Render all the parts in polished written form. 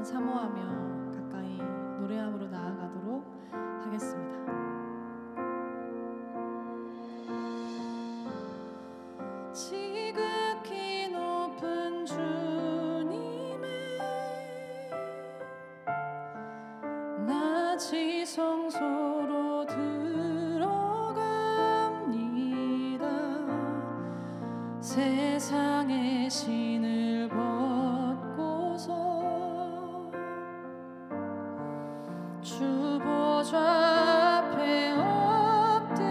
한번 사모하며 가까이 노래함으로 나아가도록 하겠습니다. 지극히 높은 주님의 낮이 성소로 들어갑니다. 세상의 신을 벗고서 주 보좌 앞에 엎드리리.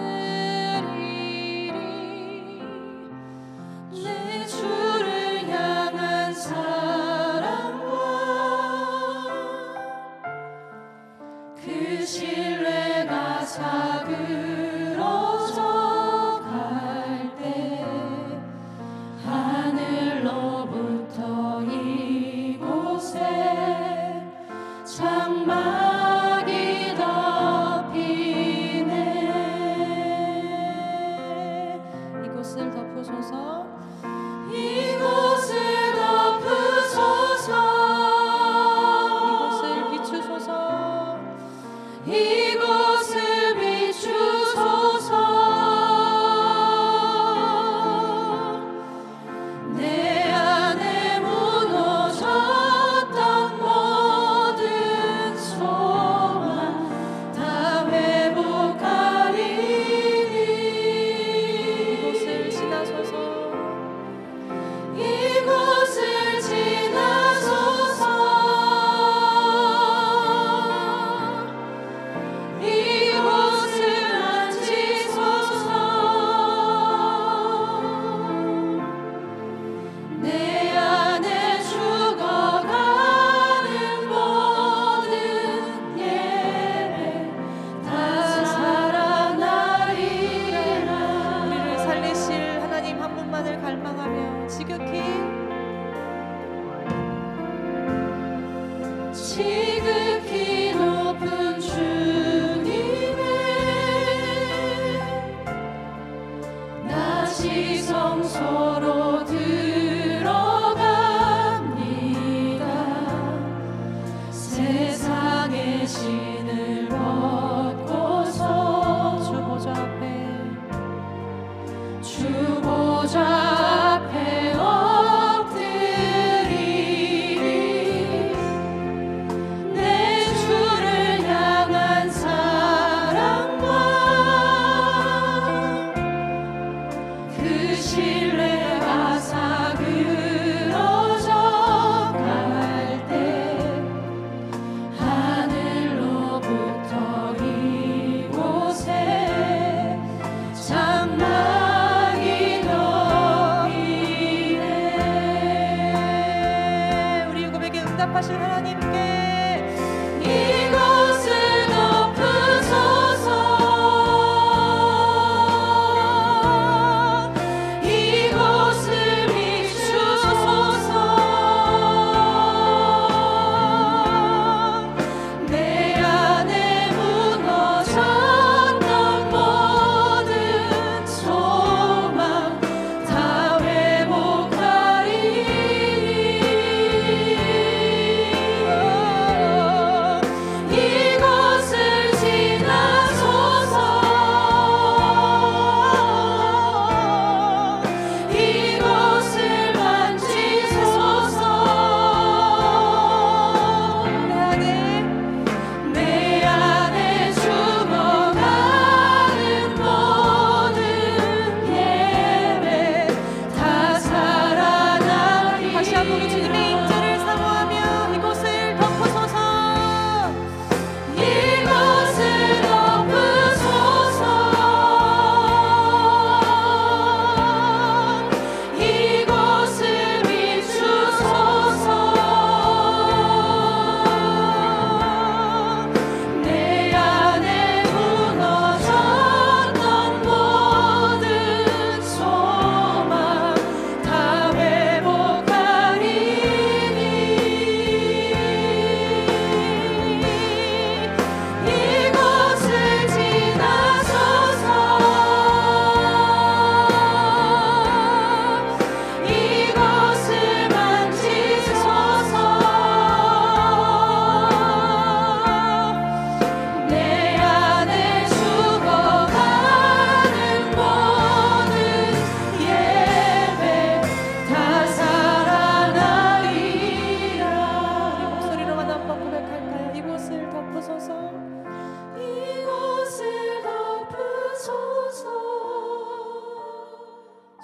내 주를 향한 사랑과 그 신뢰가 사그러져 갈 때 하늘로부터 이곳에 장막이 덮이네. 이곳을 덮으소서. 이곳을 덮으소서. 이곳을 비추소서. 이곳을 비추소서. 내 안에 무너졌던 모든 소망 다 회복하리니. 이곳을 지나소서. 이곳을 지나소서. 이곳을 앉으소서. 내 안에 죽어가는 모든 예배 다 살아나리라. 우리를 살리실 하나님 한 분만을 갈망하며 지극히 높은 주님의 낮이 성소로 들어갑니다. 세상의 신을 벗고서 주 보좌 앞에 엎드리리. 내 주를 향한 사랑과 그 신뢰가 사그러져 갈 때 하늘로부터 이곳에 장막이 덮이네.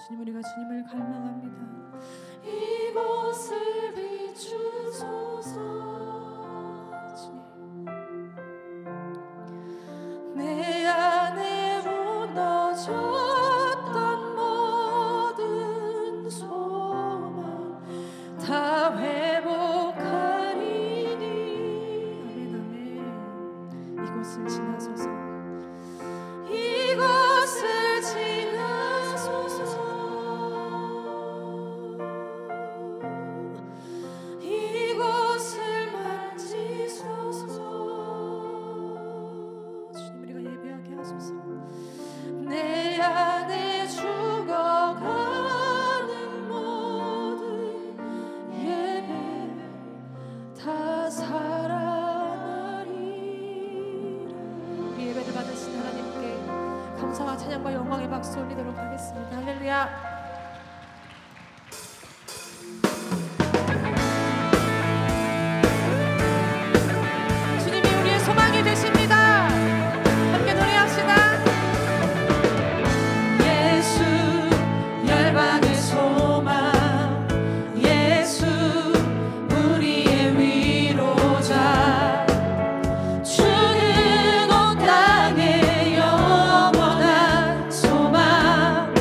주님, 우리가 주님을 갈망합니다. 이곳을 비추소서. 주님, 내 안에 무너졌던 모든 소망 다 회복하리니. 아멘, 아멘. 이곳을 지나소서. 이곳을 지나소서. 이곳을 만지소서. 주님, 우리가 예배하게 하소서. 내 안에 죽어가는 모든 예배 다 살아나리라. 우리 예배를 받으신 하나님께 감사와 찬양과 영광의 박수 올리도록 하겠습니다. 할렐루야. 주님이 우리의 소망이 되십니다. 함께 노래합시다. 예수 열방의 소망, 예수 우리의 위로자, 주는 온 땅의 영원한 소망.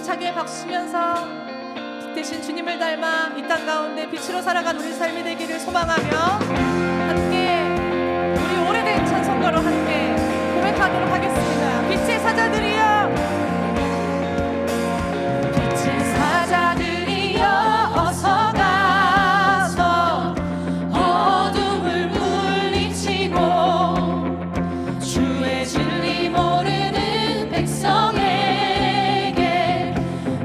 힘차게 박수면서 대신 주님을 닮아 이 땅 가운데 빛으로 살아간 우리 삶이 되기를 소망하며 함께 우리 오래된 찬송가로 함께 고백하도록 하겠습니다. 빛의 사자들이여, 빛의 사자들이여, 어서 가서 어둠을 물리치고 주의 진리 모르는 백성에게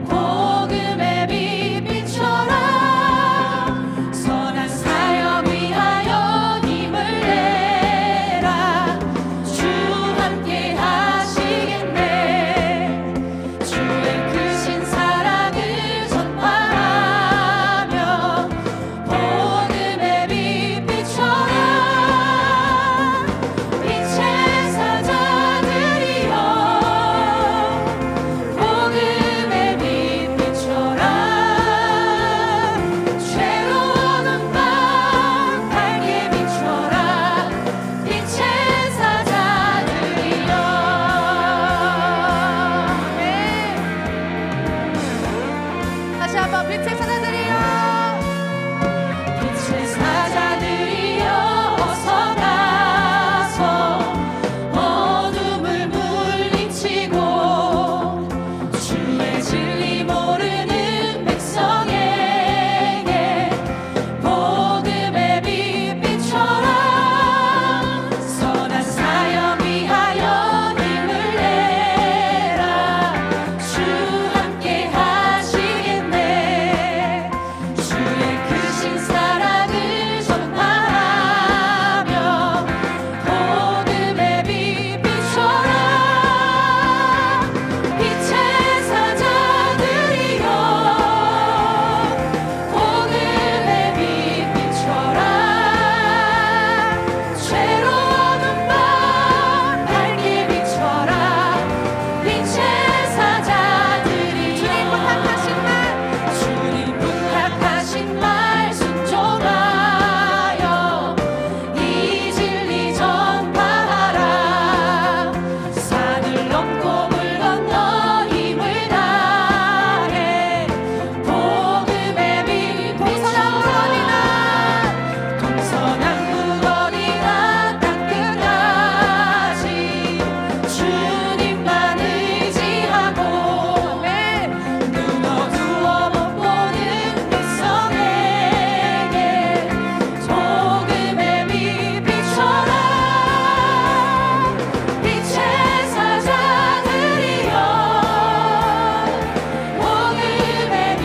복음의 빛 비춰라. 선한 사역 위하여 힘을 내라. 주 함께 하시겠네. 주의 크신 사랑을 전파하며 복음의 빛 비춰라. 빛의 사자들이여, 복음의 빛 비춰라. 죄로운 밤 밝게 비춰라. 빛의 사자들이여. 네. 다시 한번 빛의 사자들이여, 빛의 사자들이여, 어서 가서 어둠을 물리치고 주의 진리 모르는 백성에게 복음의 빛 비춰라. 선한 사역 위하여 힘을 내라. 주 함께 하시겠네. 주의 크신 사랑을 전파하며 복음의 빛 비춰라. 빛의 사자들이여, 복음의 빛 비춰라. 죄로운 밤 밝게 비춰라. 빛의 사자들이여, 주님 부탁하신 말 순종하여 이 진리 전파하라. 산을 넘고 물 건너 힘을 다해 복음의 빛 비춰라. 동서남북어디나 땅끝까지 주님만 의지하고 눈 어두워 못 보는 백성에게 복음의 빛 비춰라. 빛의 사자들이여, 복음의 빛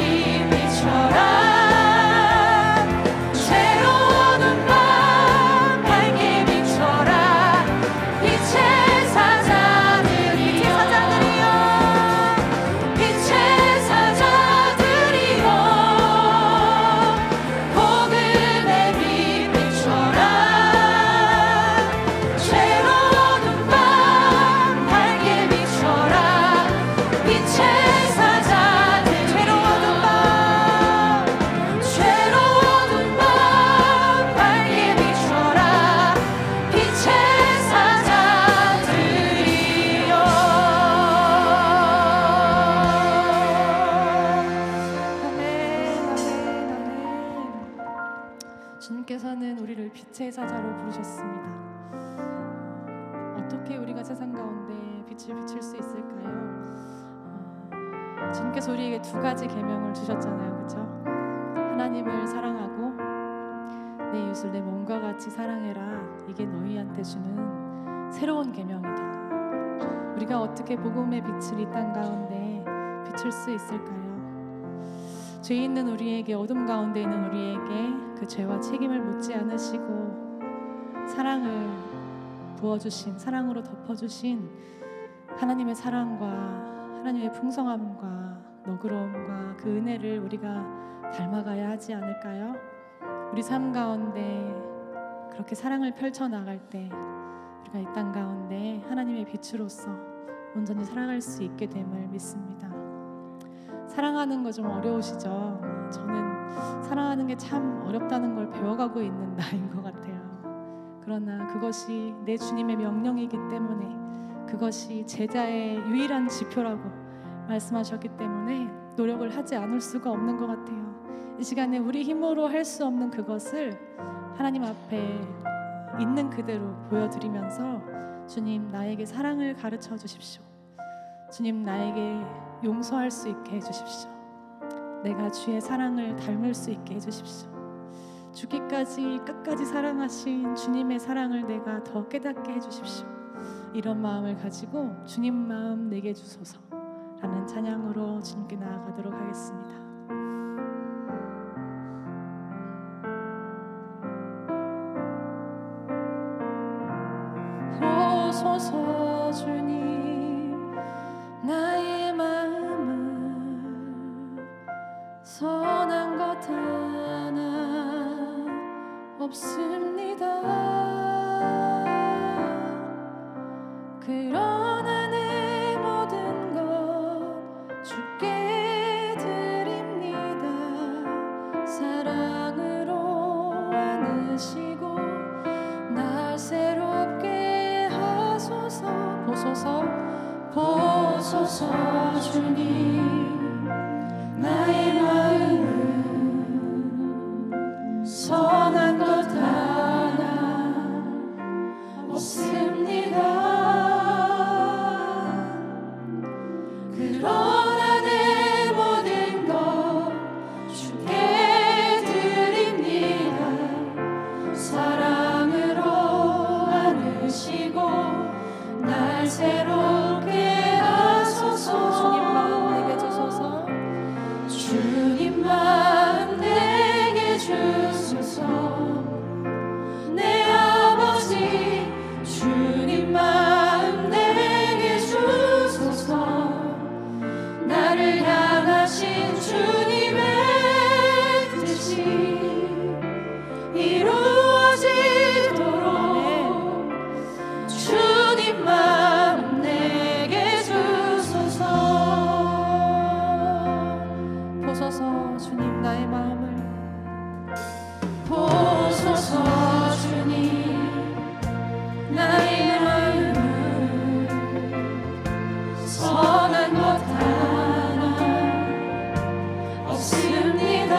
비춰라. 죄로운 밤 밝게 비춰라. 빛의 사자들이여, 빛의 사자들이여, 복음의 빛 비춰라. 죄로운 밤 밝게 비춰라. 빛의 사자들, 죄로운 밤 밝게 비춰라. 빛의 사자들이여. 아멘, 아멘, 아멘. 주님께서는 우리를 빛의 사자로 부르셨습니다. 어떻게 우리가 세상 가운데 빛을 비출 수 있을까요? 주님께서 우리에게 두 가지 계명을 주셨잖아요, 그렇죠? 하나님을 사랑하고 내 이웃을 내 몸과 같이 사랑해라. 이게 너희한테 주는 새로운 계명이다. 우리가 어떻게 복음의 빛을 이 땅 가운데 비출 수 있을까요? 죄 있는 우리에게, 어둠 가운데 있는 우리에게 그 죄와 책임을 묻지 않으시고 사랑을 부어주신, 사랑으로 덮어주신 하나님의 사랑과 하나님의 풍성함과 너그러움과 그 은혜를 우리가 닮아가야 하지 않을까요? 우리 삶 가운데 그렇게 사랑을 펼쳐나갈 때 우리가 이 땅 가운데 하나님의 빛으로서 온전히 살아갈 수 있게 됨을 믿습니다. 사랑하는 거 좀 어려우시죠? 저는 사랑하는 게 참 어렵다는 걸 배워가고 있는 나이인 것 같아요. 그러나 그것이 내 주님의 명령이기 때문에, 그것이 제자의 유일한 지표라고 말씀하셨기 때문에 노력을 하지 않을 수가 없는 것 같아요. 이 시간에 우리 힘으로 할 수 없는 그것을 하나님 앞에 있는 그대로 보여드리면서 주님, 나에게 사랑을 가르쳐 주십시오. 주님, 나에게 용서할 수 있게 해주십시오. 내가 주의 사랑을 닮을 수 있게 해주십시오. 죽기까지 끝까지 사랑하신 주님의 사랑을 내가 더 깨닫게 해주십시오. 이런 마음을 가지고 주님 마음 내게 주소서 라는 찬양으로 주님께 나아가도록 하겠습니다. 보소서 주님, 나의 마음을 선한 것 하나 없습니다. 그러나 내 모든 것 주께 드립니다. 사랑으로 안으시고 날 새롭게 하소서. 보소서 주님, 나의 마음은 선한 것 하나 없습니다. 그러나 내 모든 것 주께 드립니다. 사랑으로 안으시고 날 새롭게 하소서. 주님 마음 내게 주소서. 주님 마음 내게 주소서. 내 아버지 주님 마음 내게 주소서. 나를 향하신 주님의 뜻이 이루어지도록 주님 마음 내게 주소서. 보소서 주님, 나의 마음을 보소서. 주님, 나의 마음을 선한 것 하나 없습니다.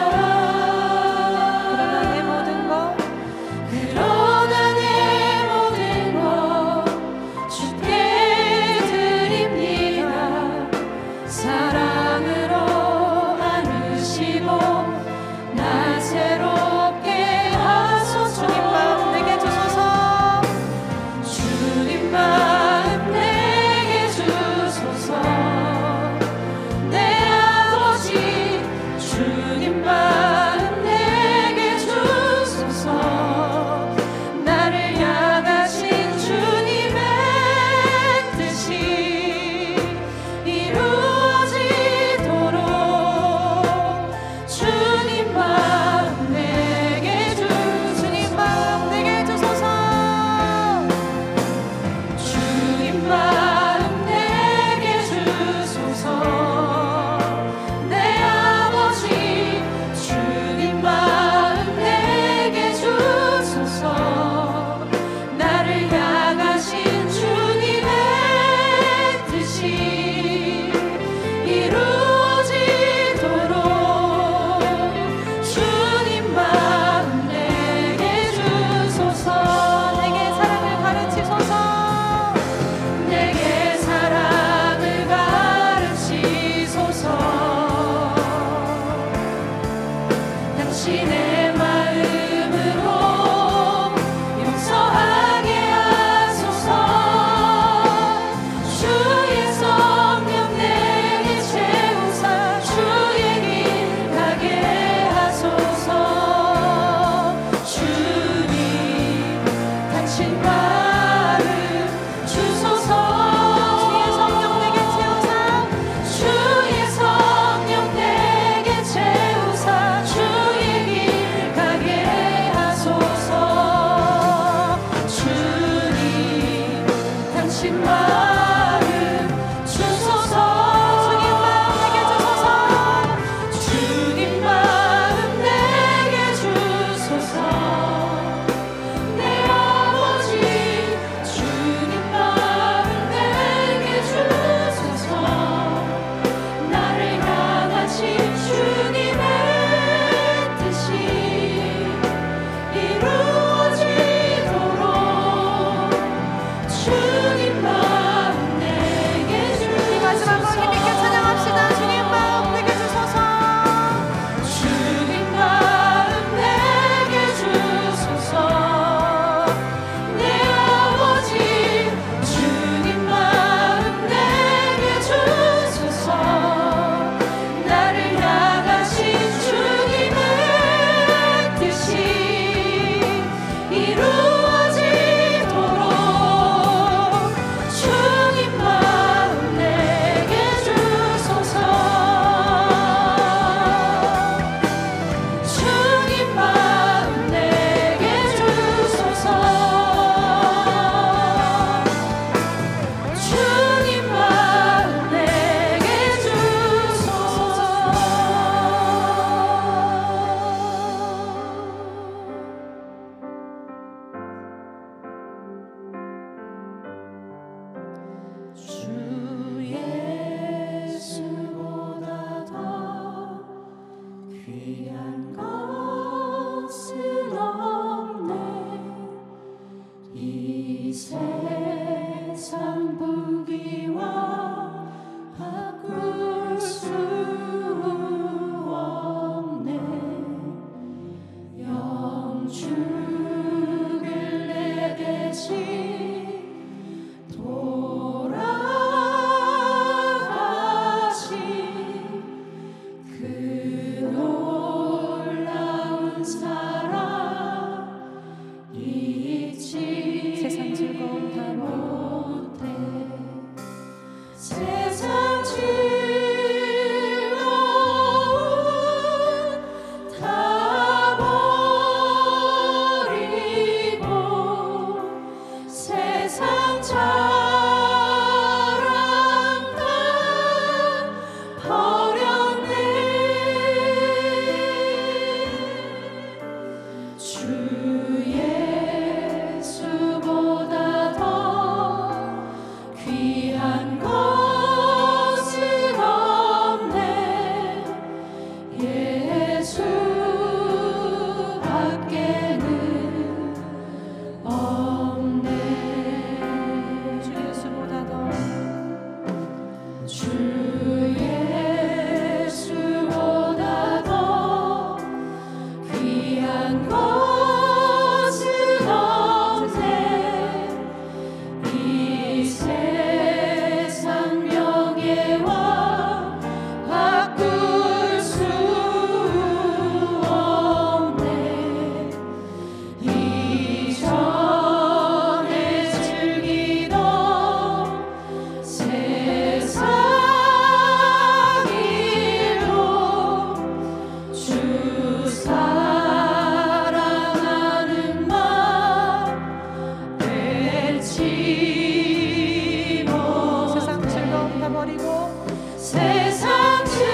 세상 즐거움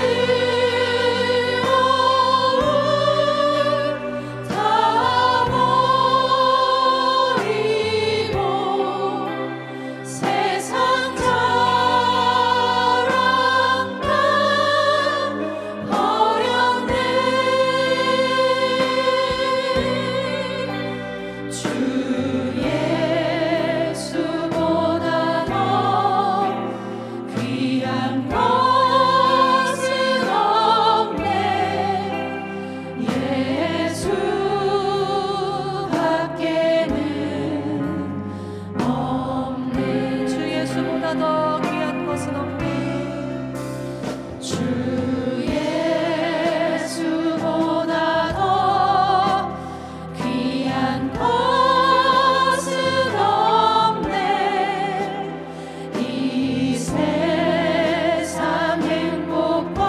다 버리고 세상 자랑 다 버렸네. 주 예수보다 더 귀한 것은 없네. 예수밖에는 없네. 주 예수보다 더 귀한 것은 없네. 주 예수보다 더 귀한 것은 없네. 이 세상 행복과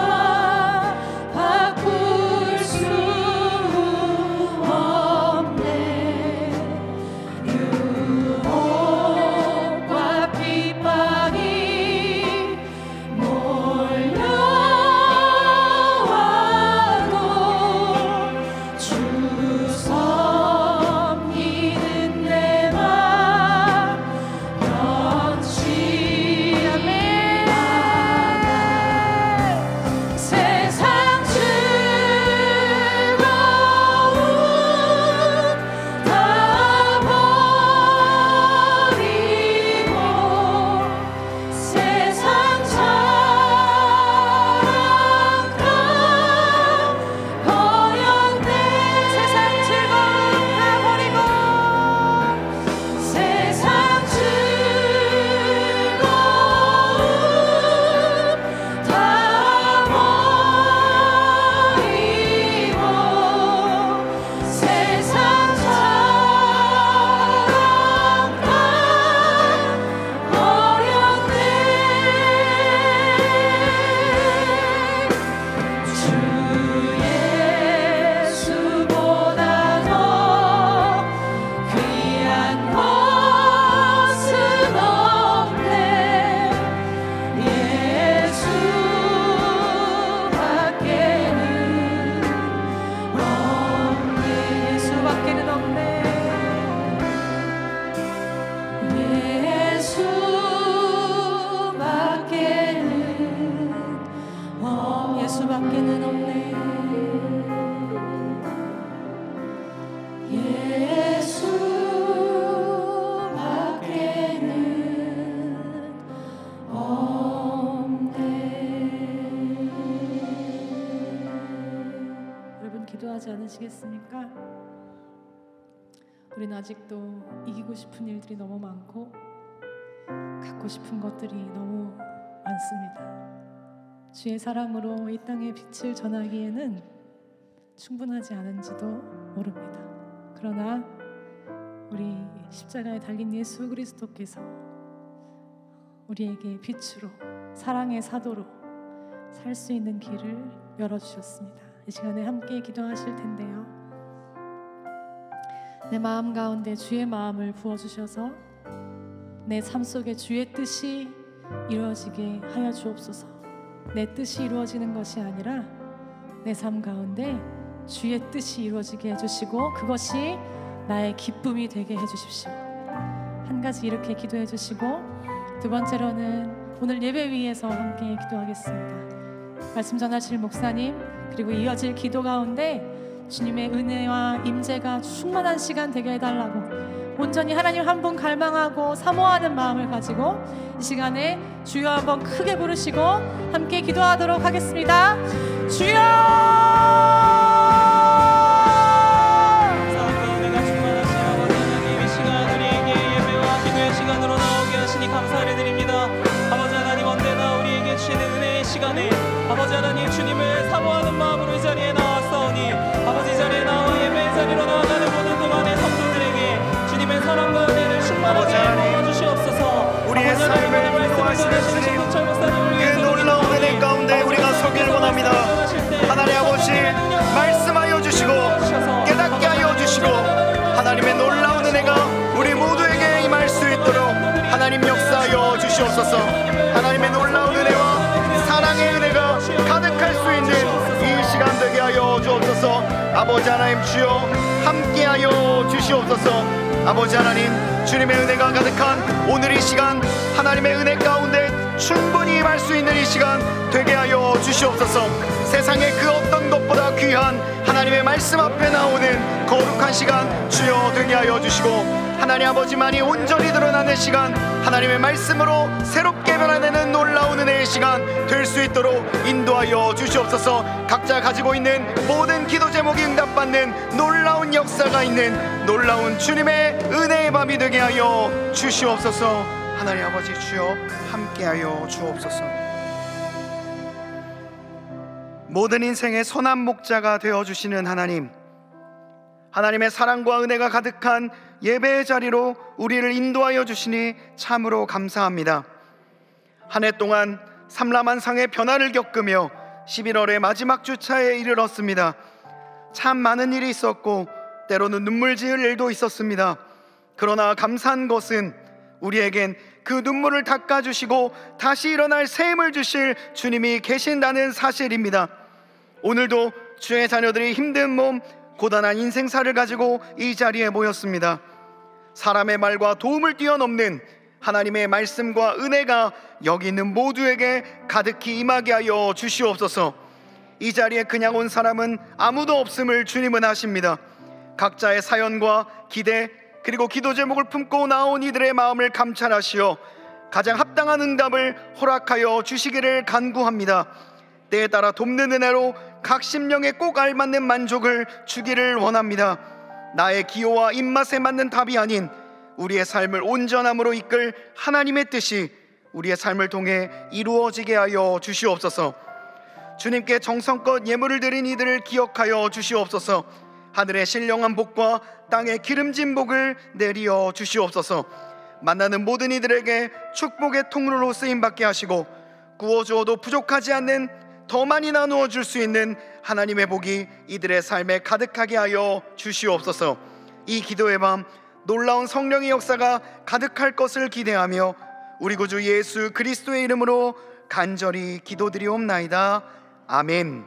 바꿀 수 없네. 유혹과 핍박이 몰려와도 주 섬기는 내 맘 변치 않네. 세상 즐거움 다 버리고 세상 자랑 다 버렸네. 세상 즐거움 다 버리고 세상 즐거움 다 버리고 세상 자랑 다 버렸네. 주 예수보다 더 귀한 것은 없네. 예수밖에는 없네. 예수밖에는 없네. 예수밖에는 없네. 예수밖에는 없네. 여러분 기도하지 않으시겠습니까? 우리는 아직도 이기고 싶은 일들이 너무 많고 갖고 싶은 것들이 너무 많습니다. 주의 사랑으로 이 땅의 빛을 전하기에는 충분하지 않은지도 모릅니다. 그러나 우리 십자가에 달린 예수 그리스도께서 우리에게 빛으로 사랑의 사도로 살 수 있는 길을 열어주셨습니다. 이 시간에 함께 기도하실 텐데요, 내 마음 가운데 주의 마음을 부어주셔서 내 삶 속에 주의 뜻이 이루어지게 하여 주옵소서. 내 뜻이 이루어지는 것이 아니라 내 삶 가운데 주의 뜻이 이루어지게 해주시고 그것이 나의 기쁨이 되게 해주십시오. 한 가지 이렇게 기도해 주시고, 두 번째로는 오늘 예배 위에서 함께 기도하겠습니다. 말씀 전하실 목사님 그리고 이어질 기도 가운데 주님의 은혜와 임재가 충만한 시간 되게 해달라고 온전히 하나님 한 분 갈망하고 사모하는 마음을 가지고 이 시간에 주여 한번 크게 부르시고 함께 기도하도록 하겠습니다. 주여! 은혜가 충만하신 아버지 하나님, 이 시간 우리에게 예배와 기도의 시간으로 나오게 하시니 감사를 드립니다. 아버지 하나님, 언제나 우리에게 주시는 은혜의 시간에 아버지 하나님 주님을 사모하는 마음으로 이 자리에 나왔사오니 아버지 이 자리에 나와 예배의 자리로 나아가는 모든 동안의 성도들에게 주님의 사랑과 은혜를 충만하게 부어주시옵소서. 우리의 삶을 인도하시는 주님, 그 놀라운 은혜 가운데 우리가 서길 원합니다. 하나님 아버지 말씀하여 주시고 깨닫게 하여 주시고 하나님의 놀라운 은혜가 우리 모두에게 임할 수 있도록 하나님 역사하여 주시옵소서. 하나님의 놀라운 은혜와 사랑 아버지 하나님 주여 함께하여 주시옵소서. 아버지 하나님, 주님의 은혜가 가득한 오늘 이 시간, 하나님의 은혜 가운데 충분히 임할 수 있는 이 시간 되게 하여 주시옵소서. 세상의 그 어떤 것보다 귀한 하나님의 말씀 앞에 나오는 거룩한 시간 주여 되게 하여 주시고, 하나님 아버지만이 온전히 드러나는 시간, 하나님의 말씀으로 새롭게 변화되는 놀라운 은혜의 시간 될 수 있도록 인도하여 주시옵소서. 각자 가지고 있는 모든 기도 제목이 응답받는 놀라운 역사가 있는 놀라운 주님의 은혜의 밤이 되게 하여 주시옵소서. 하나님 아버지 주여 함께하여 주옵소서. 모든 인생의 선한 목자가 되어주시는 하나님, 하나님의 사랑과 은혜가 가득한 예배의 자리로 우리를 인도하여 주시니 참으로 감사합니다. 한 해 동안 삼라만상의 변화를 겪으며 11월의 마지막 주차에 이르렀습니다. 참 많은 일이 있었고 때로는 눈물 지을 일도 있었습니다. 그러나 감사한 것은 우리에겐 그 눈물을 닦아주시고 다시 일어날 새 힘을 주실 주님이 계신다는 사실입니다. 오늘도 주의 자녀들이 힘든 몸, 고단한 인생사를 가지고 이 자리에 모였습니다. 사람의 말과 도움을 뛰어넘는 하나님의 말씀과 은혜가 여기 있는 모두에게 가득히 임하게 하여 주시옵소서. 이 자리에 그냥 온 사람은 아무도 없음을 주님은 아십니다. 각자의 사연과 기대 그리고 기도 제목을 품고 나온 이들의 마음을 감찰하시어 가장 합당한 응답을 허락하여 주시기를 간구합니다. 때에 따라 돕는 은혜로 각 심령에 꼭 알맞는 만족을 주기를 원합니다. 나의 기호와 입맛에 맞는 답이 아닌 우리의 삶을 온전함으로 이끌 하나님의 뜻이 우리의 삶을 통해 이루어지게 하여 주시옵소서. 주님께 정성껏 예물을 드린 이들을 기억하여 주시옵소서. 하늘의 신령한 복과 땅의 기름진 복을 내리어 주시옵소서. 만나는 모든 이들에게 축복의 통로로 쓰임받게 하시고 구워주어도 부족하지 않는 더 많이 나누어 줄 수 있는 하나님의 복이 이들의 삶에 가득하게 하여 주시옵소서. 이 기도의 밤 놀라운 성령의 역사가 가득할 것을 기대하며 우리 구주 예수 그리스도의 이름으로 간절히 기도드리옵나이다. 아멘.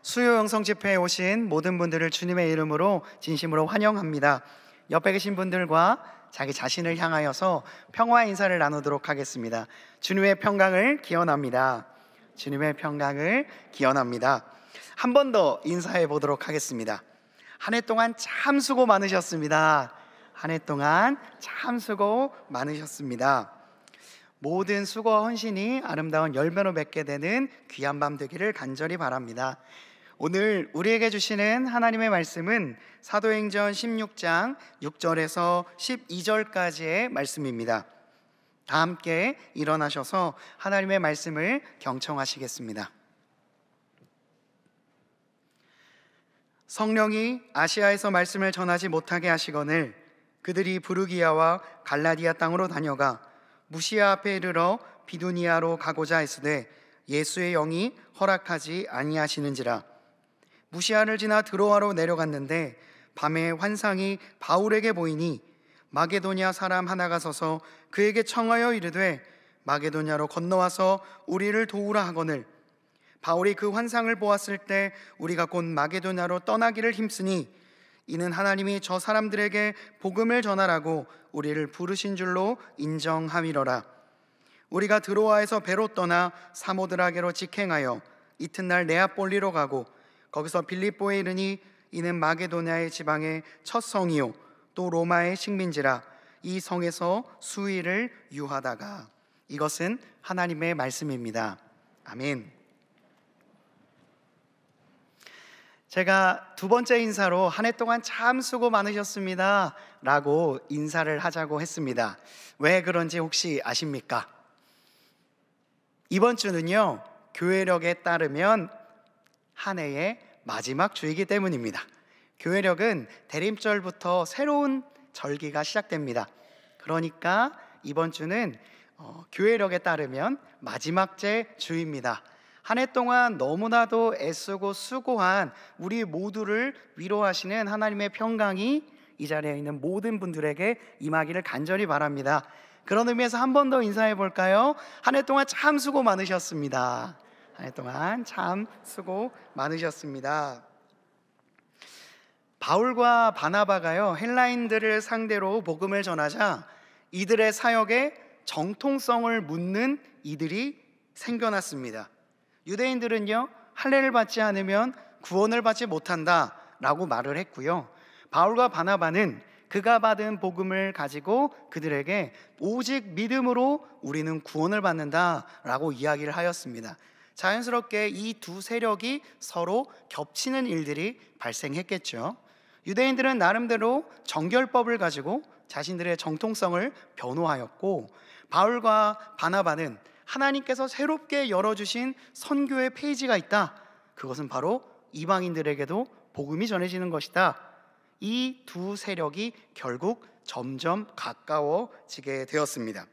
수요 영성 집회에 오신 모든 분들을 주님의 이름으로 진심으로 환영합니다. 옆에 계신 분들과 자기 자신을 향하여서 평화 인사를 나누도록 하겠습니다. 주님의 평강을 기원합니다. 주님의 평강을 기원합니다. 한 번 더 인사해 보도록 하겠습니다. 한 해 동안 참 수고 많으셨습니다. 한 해 동안 참 수고 많으셨습니다. 모든 수고와 헌신이 아름다운 열매로 맺게 되는 귀한 밤 되기를 간절히 바랍니다. 오늘 우리에게 주시는 하나님의 말씀은 사도행전 16장 6절에서 12절까지의 말씀입니다. 다 함께 일어나셔서 하나님의 말씀을 경청하시겠습니다. 성령이 아시아에서 말씀을 전하지 못하게 하시거늘 그들이 부르기아와 갈라디아 땅으로 다녀가 무시아 앞에 이르러 비두니아로 가고자 했으되 예수의 영이 허락하지 아니하시는지라. 무시아를 지나 드로아로 내려갔는데 밤에 환상이 바울에게 보이니 마게도냐 사람 하나가 서서 그에게 청하여 이르되 마게도냐로 건너와서 우리를 도우라 하거늘 바울이 그 환상을 보았을 때 우리가 곧 마게도냐로 떠나기를 힘쓰니 이는 하나님이 저 사람들에게 복음을 전하라고 우리를 부르신 줄로 인정함이로라. 우리가 드로아에서 배로 떠나 사모드라게로 직행하여 이튿날 네아폴리로 가고 거기서 빌립보에 이르니 이는 마게도냐의 지방의 첫 성이요 또 로마의 식민지라. 이 성에서 수일을 유하다가. 이것은 하나님의 말씀입니다. 아멘. 제가 두 번째 인사로 한 해 동안 참 수고 많으셨습니다 라고 인사를 하자고 했습니다. 왜 그런지 혹시 아십니까? 이번 주는요, 교회력에 따르면 한 해의 마지막 주이기 때문입니다. 교회력은 대림절부터 새로운 절기가 시작됩니다. 그러니까 이번 주는 교회력에 따르면 마지막 주입니다. 한 해 동안 너무나도 애쓰고 수고한 우리 모두를 위로하시는 하나님의 평강이 이 자리에 있는 모든 분들에게 임하기를 간절히 바랍니다. 그런 의미에서 한 번 더 인사해 볼까요? 한 해 동안 참 수고 많으셨습니다. 한 해 동안 참 수고 많으셨습니다. 바울과 바나바가요, 헬라인들을 상대로 복음을 전하자 이들의 사역에 정통성을 묻는 이들이 생겨났습니다. 유대인들은요, 할례를 받지 않으면 구원을 받지 못한다 라고 말을 했고요, 바울과 바나바는 그가 받은 복음을 가지고 그들에게 오직 믿음으로 우리는 구원을 받는다 라고 이야기를 하였습니다. 자연스럽게 이 두 세력이 서로 겹치는 일들이 발생했겠죠. 유대인들은 나름대로 정결법을 가지고 자신들의 정통성을 변호하였고, 바울과 바나바는 하나님께서 새롭게 열어주신 선교의 페이지가 있다, 그것은 바로 이방인들에게도 복음이 전해지는 것이다. 이 두 세력이 결국 점점 가까워지게 되었습니다.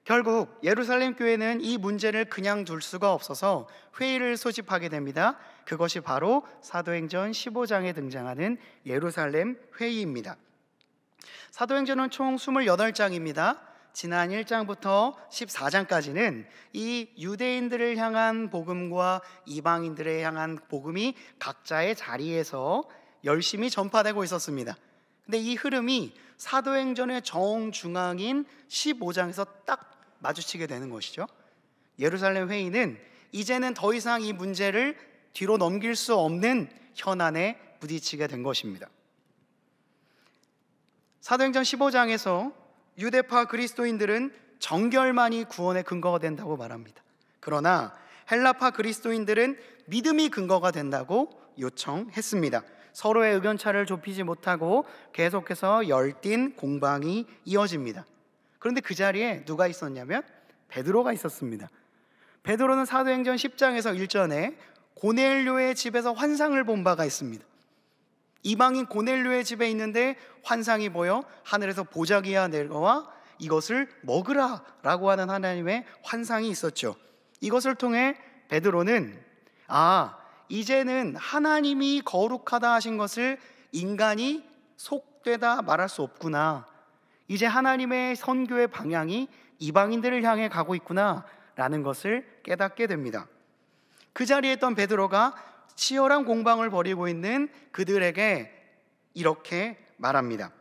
결국 예루살렘 교회는 이 문제를 그냥 둘 수가 없어서 회의를 소집하게 됩니다. 그것이 바로 사도행전 15장에 등장하는 예루살렘 회의입니다. 사도행전은 총 28장입니다. 지난 1장부터 14장까지는 이 유대인들을 향한 복음과 이방인들을 향한 복음이 각자의 자리에서 열심히 전파되고 있었습니다. 근데 이 흐름이 사도행전의 정중앙인 15장에서 딱 마주치게 되는 것이죠. 예루살렘 회의는 이제는 더 이상 이 문제를 뒤로 넘길 수 없는 현안에 부딪히게 된 것입니다. 사도행전 15장에서 유대파 그리스도인들은 정결만이 구원의 근거가 된다고 말합니다. 그러나 헬라파 그리스도인들은 믿음이 근거가 된다고 요청했습니다. 서로의 의견차를 좁히지 못하고 계속해서 열띤 공방이 이어집니다. 그런데 그 자리에 누가 있었냐면 베드로가 있었습니다. 베드로는 사도행전 10장에서 일전에 고넬료의 집에서 환상을 본 바가 있습니다. 이방인 고넬료의 집에 있는데 환상이 보여 하늘에서 보자기가 내려와 이것을 먹으라 라고 하는 하나님의 환상이 있었죠. 이것을 통해 베드로는 이제는 하나님이 거룩하다 하신 것을 인간이 속되다 말할 수 없구나, 이제 하나님의 선교의 방향이 이방인들을 향해 가고 있구나 라는 것을 깨닫게 됩니다. 그 자리에 있던 베드로가 치열한 공방을 벌이고 있는 그들에게 이렇게 말합니다.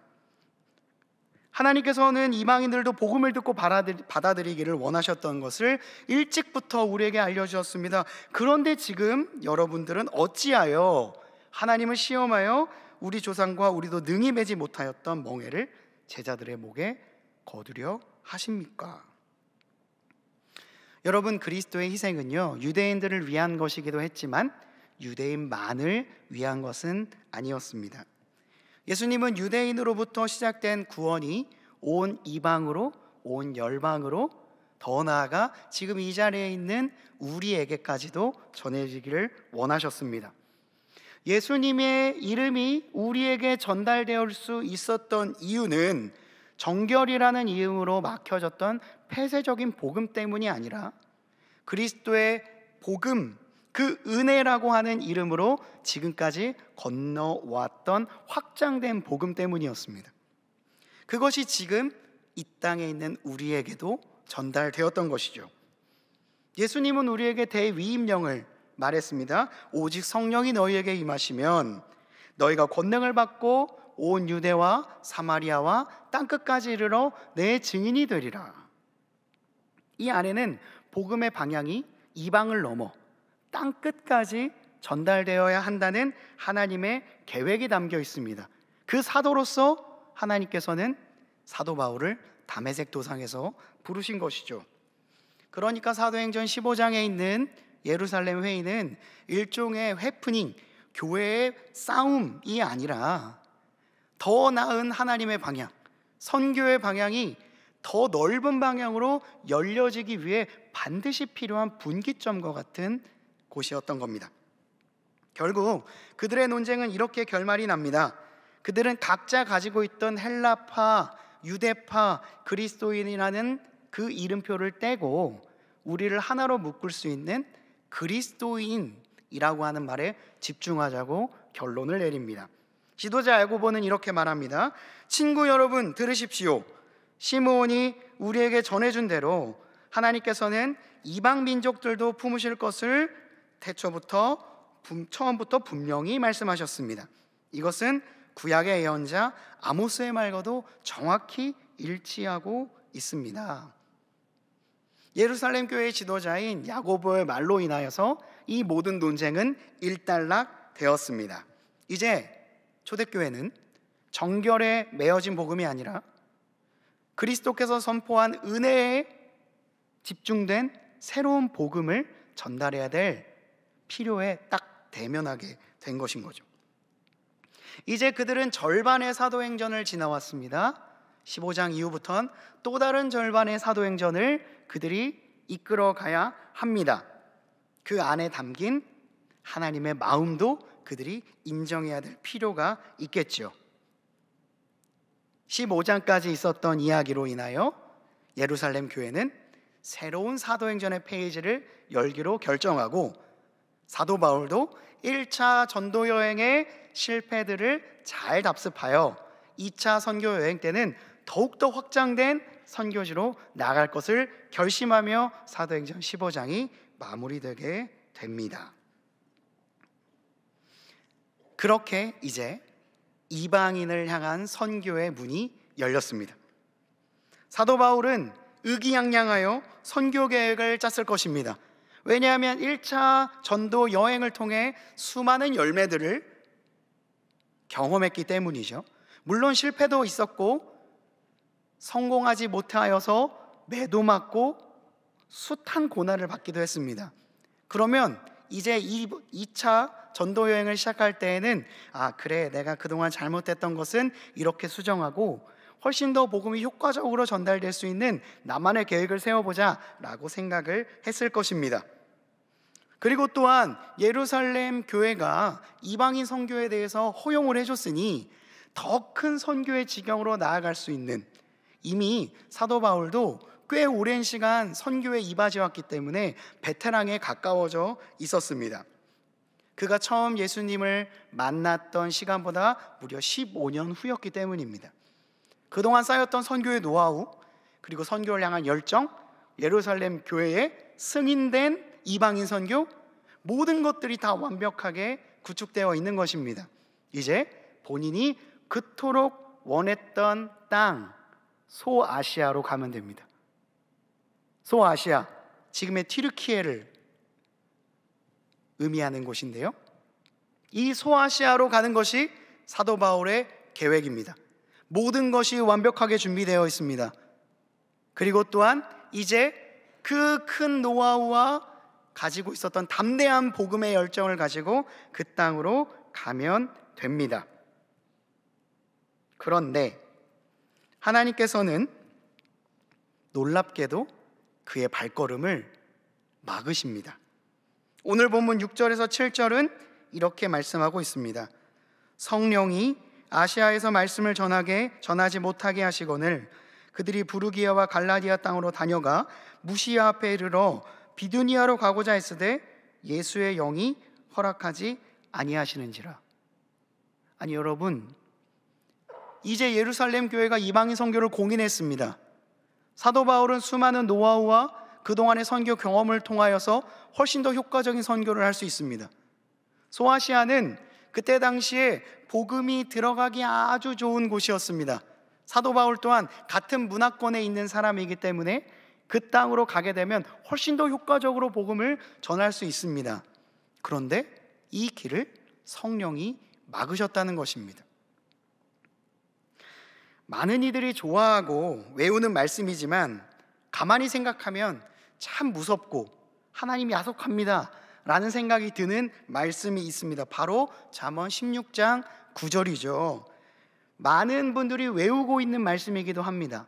하나님께서는 이방인들도 복음을 듣고 받아들이기를 원하셨던 것을 일찍부터 우리에게 알려주셨습니다. 그런데 지금 여러분들은 어찌하여 하나님을 시험하여 우리 조상과 우리도 능히 매지 못하였던 멍에를 제자들의 목에 거두려 하십니까? 여러분, 그리스도의 희생은요, 유대인들을 위한 것이기도 했지만 유대인만을 위한 것은 아니었습니다. 예수님은 유대인으로부터 시작된 구원이 온 이방으로, 온 열방으로, 더 나아가 지금 이 자리에 있는 우리에게까지도 전해지기를 원하셨습니다. 예수님의 이름이 우리에게 전달될 수 있었던 이유는 정결이라는 이름으로 막혀졌던 폐쇄적인 복음 때문이 아니라 그리스도의 복음, 그 은혜라고 하는 이름으로 지금까지 건너왔던 확장된 복음 때문이었습니다. 그것이 지금 이 땅에 있는 우리에게도 전달되었던 것이죠. 예수님은 우리에게 대위임령을 말했습니다. 오직 성령이 너희에게 임하시면 너희가 권능을 받고 온 유대와 사마리아와 땅끝까지 이르러 내 증인이 되리라. 이 안에는 복음의 방향이 이방을 넘어 땅끝까지 전달되어야 한다는 하나님의 계획이 담겨 있습니다. 그 사도로서 하나님께서는 사도 바울을 다메섹 도상에서 부르신 것이죠. 그러니까 사도행전 15장에 있는 예루살렘 회의는 일종의 해프닝, 교회의 싸움이 아니라 더 나은 하나님의 방향, 선교의 방향이 더 넓은 방향으로 열려지기 위해 반드시 필요한 분기점과 같은 곳이었던 겁니다. 결국 그들의 논쟁은 이렇게 결말이 납니다. 그들은 각자 가지고 있던 헬라파, 유대파, 그리스도인이라는 그 이름표를 떼고 우리를 하나로 묶을 수 있는 그리스도인이라고 하는 말에 집중하자고 결론을 내립니다. 지도자 야고보는 이렇게 말합니다. 친구 여러분, 들으십시오. 시므온이 우리에게 전해준 대로 하나님께서는 이방 민족들도 품으실 것을 처음부터 분명히 말씀하셨습니다. 이것은 구약의 예언자 아모스의 말과도 정확히 일치하고 있습니다. 예루살렘 교회의 지도자인 야고보의 말로 인하여서 이 모든 논쟁은 일단락되었습니다. 이제 초대교회는 정결에 매어진 복음이 아니라 그리스도께서 선포한 은혜에 집중된 새로운 복음을 전달해야 될 필요에 딱 대면하게 된 것인 거죠. 이제 그들은 절반의 사도행전을 지나왔습니다. 15장 이후부터는 또 다른 절반의 사도행전을 그들이 이끌어가야 합니다. 그 안에 담긴 하나님의 마음도 그들이 인정해야 될 필요가 있겠죠. 15장까지 있었던 이야기로 인하여 예루살렘 교회는 새로운 사도행전의 페이지를 열기로 결정하고, 사도 바울도 1차 전도 여행의 실패들을 잘 답습하여 2차 선교 여행 때는 더욱더 확장된 선교지로 나아갈 것을 결심하며 사도행전 15장이 마무리되게 됩니다. 그렇게 이제 이방인을 향한 선교의 문이 열렸습니다. 사도 바울은 의기양양하여 선교 계획을 짰을 것입니다. 왜냐하면 1차 전도 여행을 통해 수많은 열매들을 경험했기 때문이죠. 물론 실패도 있었고 성공하지 못하여서 매도 맞고 숱한 고난을 받기도 했습니다. 그러면 이제 2차 전도 여행을 시작할 때에는 그래, 내가 그동안 잘못했던 것은 이렇게 수정하고 훨씬 더 복음이 효과적으로 전달될 수 있는 나만의 계획을 세워보자 라고 생각을 했을 것입니다. 그리고 또한 예루살렘 교회가 이방인 선교에 대해서 허용을 해줬으니 더 큰 선교의 지경으로 나아갈 수 있는, 이미 사도 바울도 꽤 오랜 시간 선교에 이바지해왔기 때문에 베테랑에 가까워져 있었습니다. 그가 처음 예수님을 만났던 시간보다 무려 15년 후였기 때문입니다. 그동안 쌓였던 선교의 노하우, 그리고 선교를 향한 열정, 예루살렘 교회의 승인된 이방인 선교, 모든 것들이 다 완벽하게 구축되어 있는 것입니다. 이제 본인이 그토록 원했던 땅 소아시아로 가면 됩니다. 소아시아, 지금의 튀르키예를 의미하는 곳인데요, 이 소아시아로 가는 것이 사도 바울의 계획입니다. 모든 것이 완벽하게 준비되어 있습니다. 그리고 또한 이제 그 큰 노하우와 가지고 있었던 담대한 복음의 열정을 가지고 그 땅으로 가면 됩니다. 그런데 하나님께서는 놀랍게도 그의 발걸음을 막으십니다. 오늘 본문 6절에서 7절은 이렇게 말씀하고 있습니다. 성령이 아시아에서 말씀을 전하지 못하게 하시거늘 그들이 부르기아와 갈라디아 땅으로 다녀가 무시아 앞에 이르러 비두니아로 가고자 했으되 예수의 영이 허락하지 아니하시는지라. 아니 여러분, 이제 예루살렘 교회가 이방인 선교를 공인했습니다. 사도 바울은 수많은 노하우와 그동안의 선교 경험을 통하여서 훨씬 더 효과적인 선교를 할 수 있습니다. 소아시아는 그때 당시에 복음이 들어가기 아주 좋은 곳이었습니다. 사도 바울 또한 같은 문화권에 있는 사람이기 때문에 그 땅으로 가게 되면 훨씬 더 효과적으로 복음을 전할 수 있습니다. 그런데 이 길을 성령이 막으셨다는 것입니다. 많은 이들이 좋아하고 외우는 말씀이지만 가만히 생각하면 참 무섭고 하나님이 야속합니다 라는 생각이 드는 말씀이 있습니다. 바로 잠언 16장 9절이죠. 많은 분들이 외우고 있는 말씀이기도 합니다.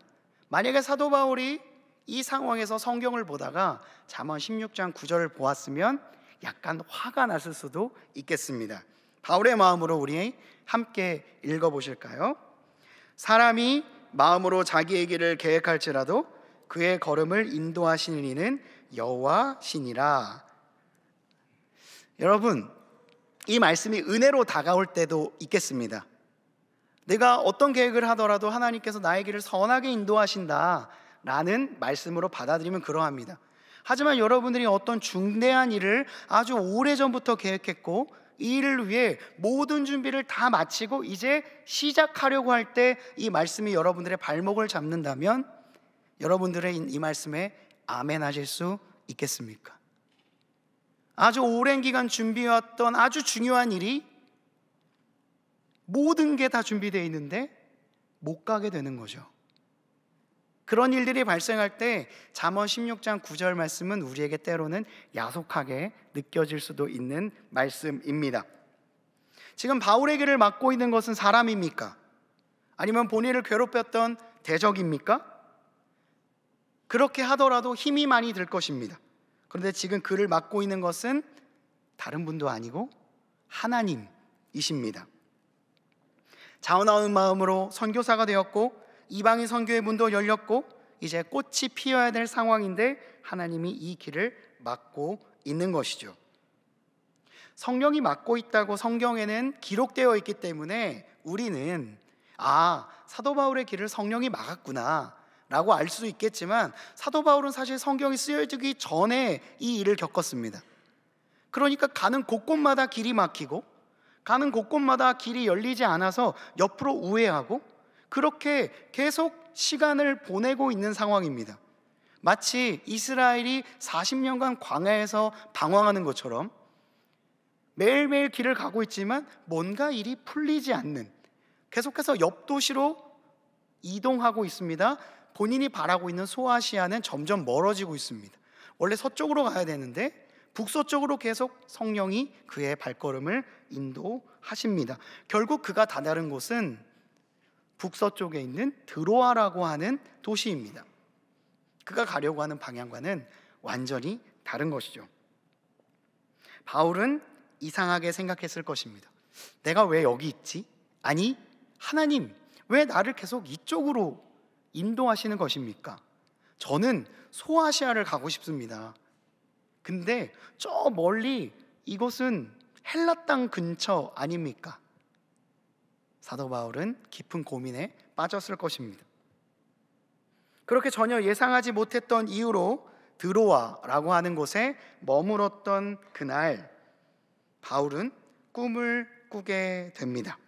만약에 사도 바울이 이 상황에서 성경을 보다가 잠언 16장 9절을 보았으면 약간 화가 났을 수도 있겠습니다. 바울의 마음으로 우리 함께 읽어보실까요? 사람이 마음으로 자기의 길을 계획할지라도 그의 걸음을 인도하시는 이는 여호와시니라. 여러분, 이 말씀이 은혜로 다가올 때도 있겠습니다. 내가 어떤 계획을 하더라도 하나님께서 나의 길을 선하게 인도하신다 라는 말씀으로 받아들이면 그러합니다. 하지만 여러분들이 어떤 중대한 일을 아주 오래전부터 계획했고 이 일을 위해 모든 준비를 다 마치고 이제 시작하려고 할 때 이 말씀이 여러분들의 발목을 잡는다면 여러분들의 이 말씀에 아멘 하실 수 있겠습니까? 아주 오랜 기간 준비해왔던 아주 중요한 일이 모든 게 다 준비되어 있는데 못 가게 되는 거죠. 그런 일들이 발생할 때 잠언 16장 9절 말씀은 우리에게 때로는 야속하게 느껴질 수도 있는 말씀입니다. 지금 바울의 길을 막고 있는 것은 사람입니까? 아니면 본인을 괴롭혔던 대적입니까? 그렇게 하더라도 힘이 많이 들 것입니다. 그런데 지금 그를 막고 있는 것은 다른 분도 아니고 하나님이십니다. 자원하는 마음으로 선교사가 되었고 이방인 선교의 문도 열렸고 이제 꽃이 피어야 될 상황인데 하나님이 이 길을 막고 있는 것이죠. 성령이 막고 있다고 성경에는 기록되어 있기 때문에 우리는 사도 바울의 길을 성령이 막았구나 라고 알 수 있겠지만 사도 바울은 사실 성경이 쓰여지기 전에 이 일을 겪었습니다. 그러니까 가는 곳곳마다 길이 막히고 가는 곳곳마다 길이 열리지 않아서 옆으로 우회하고 그렇게 계속 시간을 보내고 있는 상황입니다. 마치 이스라엘이 40년간 광야에서 방황하는 것처럼 매일매일 길을 가고 있지만 뭔가 일이 풀리지 않는, 계속해서 옆 도시로 이동하고 있습니다. 본인이 바라고 있는 소아시아는 점점 멀어지고 있습니다. 원래 서쪽으로 가야 되는데 북서쪽으로 계속 성령이 그의 발걸음을 인도하십니다. 결국 그가 다다른 곳은 북서쪽에 있는 드로아라고 하는 도시입니다. 그가 가려고 하는 방향과는 완전히 다른 것이죠. 바울은 이상하게 생각했을 것입니다. 내가 왜 여기 있지? 아니, 하나님 왜 나를 계속 이쪽으로 인도하시는 것입니까? 저는 소아시아를 가고 싶습니다. 근데 저 멀리 이곳은 헬라 땅 근처 아닙니까? 사도 바울은 깊은 고민에 빠졌을 것입니다. 그렇게 전혀 예상하지 못했던 이유로 드로아라고 하는 곳에 머물었던 그날 바울은 꿈을 꾸게 됩니다.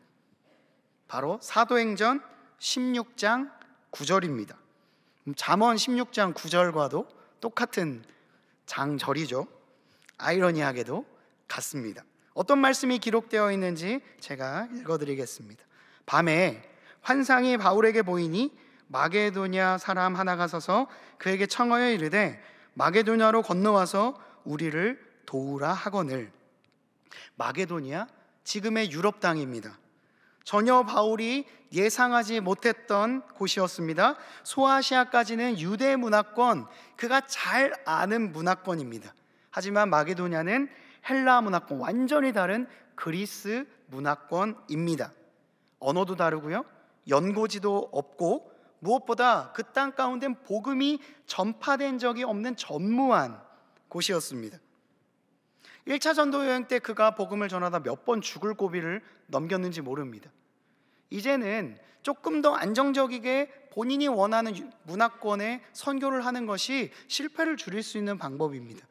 바로 사도행전 16장 9절입니다. 잠언 16장 9절과도 똑같은 장절이죠. 아이러니하게도 같습니다. 어떤 말씀이 기록되어 있는지 제가 읽어드리겠습니다. 밤에 환상이 바울에게 보이니 마게도냐 사람 하나가 서서 그에게 청하여 이르되 마게도냐로 건너와서 우리를 도우라 하거늘. 마게도냐, 지금의 유럽 땅입니다. 전혀 바울이 예상하지 못했던 곳이었습니다. 소아시아까지는 유대 문화권, 그가 잘 아는 문화권입니다. 하지만 마게도냐는 헬라 문화권, 완전히 다른 그리스 문화권입니다. 언어도 다르고요, 연고지도 없고 무엇보다 그 땅 가운데 복음이 전파된 적이 없는 전무한 곳이었습니다. 1차 전도 여행 때 그가 복음을 전하다 몇 번 죽을 고비를 넘겼는지 모릅니다. 이제는 조금 더 안정적이게 본인이 원하는 문화권에 선교를 하는 것이 실패를 줄일 수 있는 방법입니다.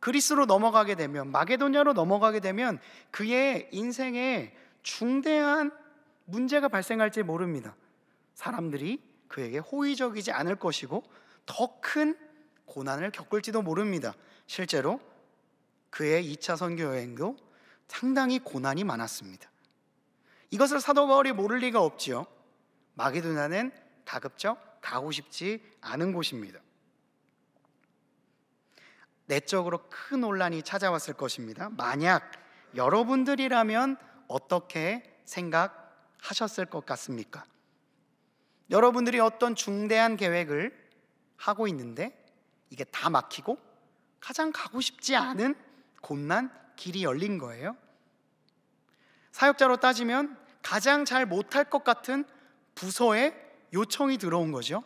그리스로 넘어가게 되면, 마게도냐로 넘어가게 되면 그의 인생에 중대한 문제가 발생할지 모릅니다. 사람들이 그에게 호의적이지 않을 것이고 더 큰 고난을 겪을지도 모릅니다. 실제로 그의 2차 선교 여행도 상당히 고난이 많았습니다. 이것을 사도 바울이 모를 리가 없지요. 마게도냐는 가급적 가고 싶지 않은 곳입니다. 내적으로 큰 혼란이 찾아왔을 것입니다. 만약 여러분들이라면 어떻게 생각하셨을 것 같습니까? 여러분들이 어떤 중대한 계획을 하고 있는데 이게 다 막히고 가장 가고 싶지 않은 곳만 길이 열린 거예요. 사역자로 따지면 가장 잘 못할 것 같은 부서에 요청이 들어온 거죠.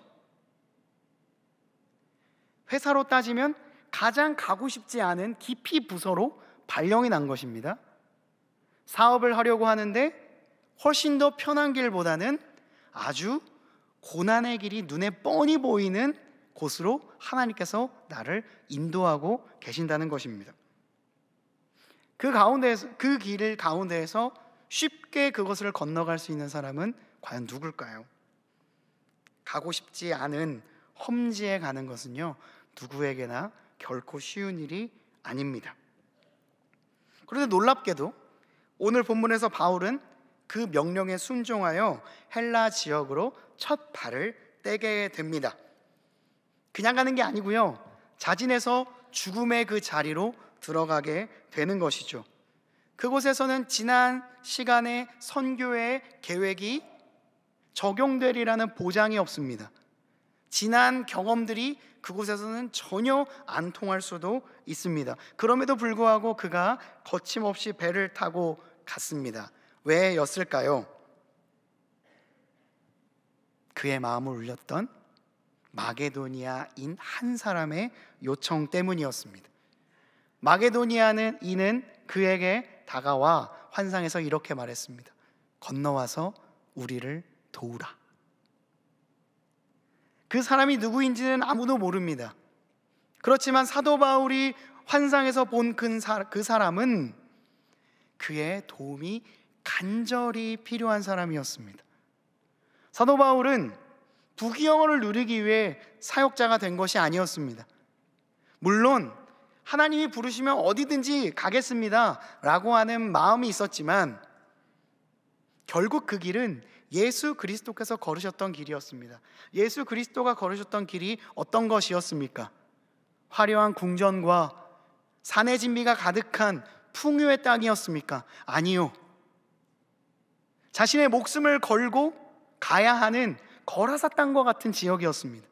회사로 따지면 가장 가고 싶지 않은 기피 부서로 발령이 난 것입니다. 사업을 하려고 하는데 훨씬 더 편한 길보다는 아주 고난의 길이 눈에 뻔히 보이는 곳으로 하나님께서 나를 인도하고 계신다는 것입니다. 그 길 가운데에서 쉽게 그것을 건너갈 수 있는 사람은 과연 누굴까요? 가고 싶지 않은 험지에 가는 것은요, 누구에게나 결코 쉬운 일이 아닙니다. 그런데 놀랍게도 오늘 본문에서 바울은 그 명령에 순종하여 헬라 지역으로 첫 발을 떼게 됩니다. 그냥 가는 게 아니고요, 자진해서 죽음의 그 자리로 들어가게 되는 것이죠. 그곳에서는 지난 시간의 선교의 계획이 적용되리라는 보장이 없습니다. 지난 경험들이 그곳에서는 전혀 안 통할 수도 있습니다. 그럼에도 불구하고 그가 거침없이 배를 타고 갔습니다. 왜였을까요? 그의 마음을 울렸던 마게도니아인 한 사람의 요청 때문이었습니다. 마게도니아는 이는 그에게 다가와 환상에서 이렇게 말했습니다. 건너와서 우리를 도우라. 그 사람이 누구인지는 아무도 모릅니다. 그렇지만 사도 바울이 환상에서 본 그 사람은 그의 도움이 간절히 필요한 사람이었습니다. 사도 바울은 부귀영화를 누리기 위해 사역자가 된 것이 아니었습니다. 물론 하나님이 부르시면 어디든지 가겠습니다 라고 하는 마음이 있었지만 결국 그 길은 예수 그리스도께서 걸으셨던 길이었습니다. 예수 그리스도가 걸으셨던 길이 어떤 것이었습니까? 화려한 궁전과 산의 진미가 가득한 풍요의 땅이었습니까? 아니요. 자신의 목숨을 걸고 가야 하는 거라사 땅과 같은 지역이었습니다.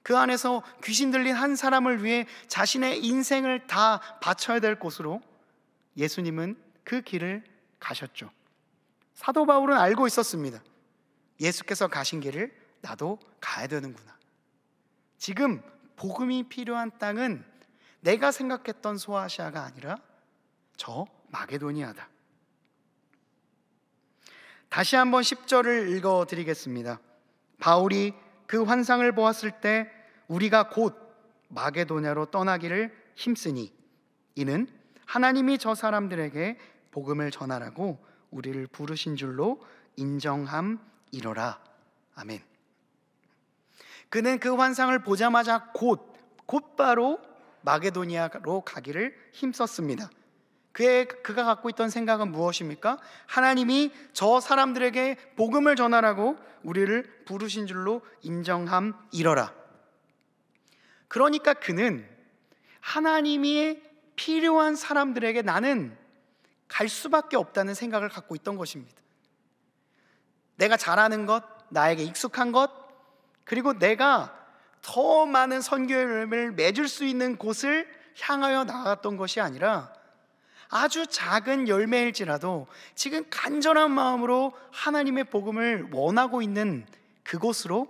그 안에서 귀신 들린 한 사람을 위해 자신의 인생을 다 바쳐야 될 곳으로 예수님은 그 길을 가셨죠. 사도 바울은 알고 있었습니다. 예수께서 가신 길을 나도 가야 되는구나. 지금 복음이 필요한 땅은 내가 생각했던 소아시아가 아니라 저 마게도니아다. 다시 한번 10절을 읽어드리겠습니다. 바울이 그 환상을 보았을 때 우리가 곧 마게도냐로 떠나기를 힘쓰니 이는 하나님이 저 사람들에게 복음을 전하라고 우리를 부르신 줄로 인정함이로라. 아멘. 그는 그 환상을 보자마자 곧바로 마게도니아로 가기를 힘썼습니다. 그가 갖고 있던 생각은 무엇입니까? 하나님이 저 사람들에게 복음을 전하라고 우리를 부르신 줄로 인정함이로라. 그러니까 그는 하나님이 필요한 사람들에게 나는 갈 수밖에 없다는 생각을 갖고 있던 것입니다. 내가 잘하는 것, 나에게 익숙한 것, 그리고 내가 더 많은 선교의 열매를 맺을 수 있는 곳을 향하여 나아갔던 것이 아니라 아주 작은 열매일지라도 지금 간절한 마음으로 하나님의 복음을 원하고 있는 그곳으로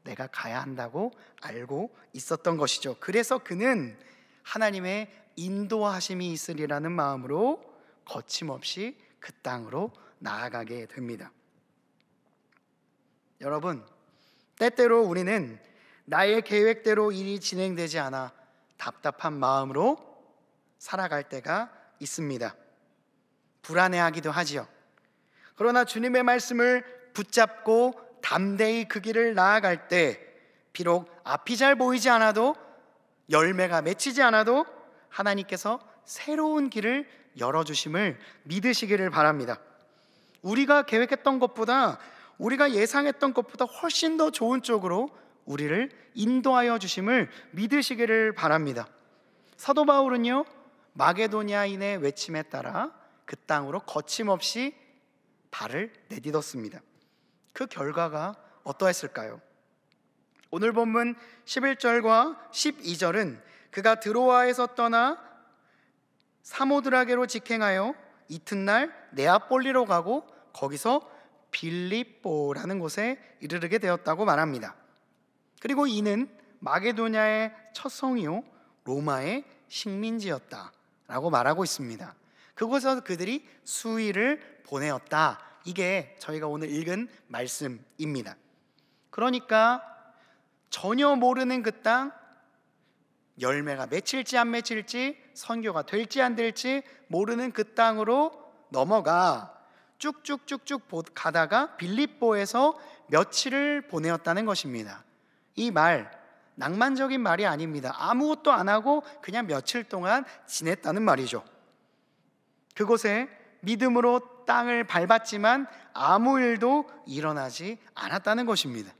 내가 가야 한다고 알고 있었던 것이죠. 그래서 그는 하나님의 인도하심이 있으리라는 마음으로 거침없이 그 땅으로 나아가게 됩니다. 여러분, 때때로 우리는 나의 계획대로 일이 진행되지 않아 답답한 마음으로 살아갈 때가 있습니다. 불안해하기도 하지요. 그러나 주님의 말씀을 붙잡고 담대히 그 길을 나아갈 때 비록 앞이 잘 보이지 않아도 열매가 맺히지 않아도 하나님께서 새로운 길을 열어주심을 믿으시기를 바랍니다. 우리가 계획했던 것보다 우리가 예상했던 것보다 훨씬 더 좋은 쪽으로 우리를 인도하여 주심을 믿으시기를 바랍니다. 사도 바울은요, 마게도니아인의 외침에 따라 그 땅으로 거침없이 발을 내딛었습니다. 그 결과가 어떠했을까요? 오늘 본문 11절과 12절은 그가 드로아에서 떠나 사모드라게로 직행하여 이튿날 네아폴리로 가고 거기서 빌립보라는 곳에 이르게 되었다고 말합니다. 그리고 이는 마게도냐의 첫 성이요 로마의 식민지였다라고 말하고 있습니다. 그곳에서 그들이 수일을 보내었다. 이게 저희가 오늘 읽은 말씀입니다. 그러니까 전혀 모르는 그 땅, 열매가 맺힐지 안 맺힐지, 선교가 될지 안 될지 모르는 그 땅으로 넘어가 쭉쭉쭉쭉 가다가 빌립보에서 며칠을 보내었다는 것입니다. 이 말, 낭만적인 말이 아닙니다. 아무것도 안 하고 그냥 며칠 동안 지냈다는 말이죠. 그곳에 믿음으로 땅을 밟았지만 아무 일도 일어나지 않았다는 것입니다.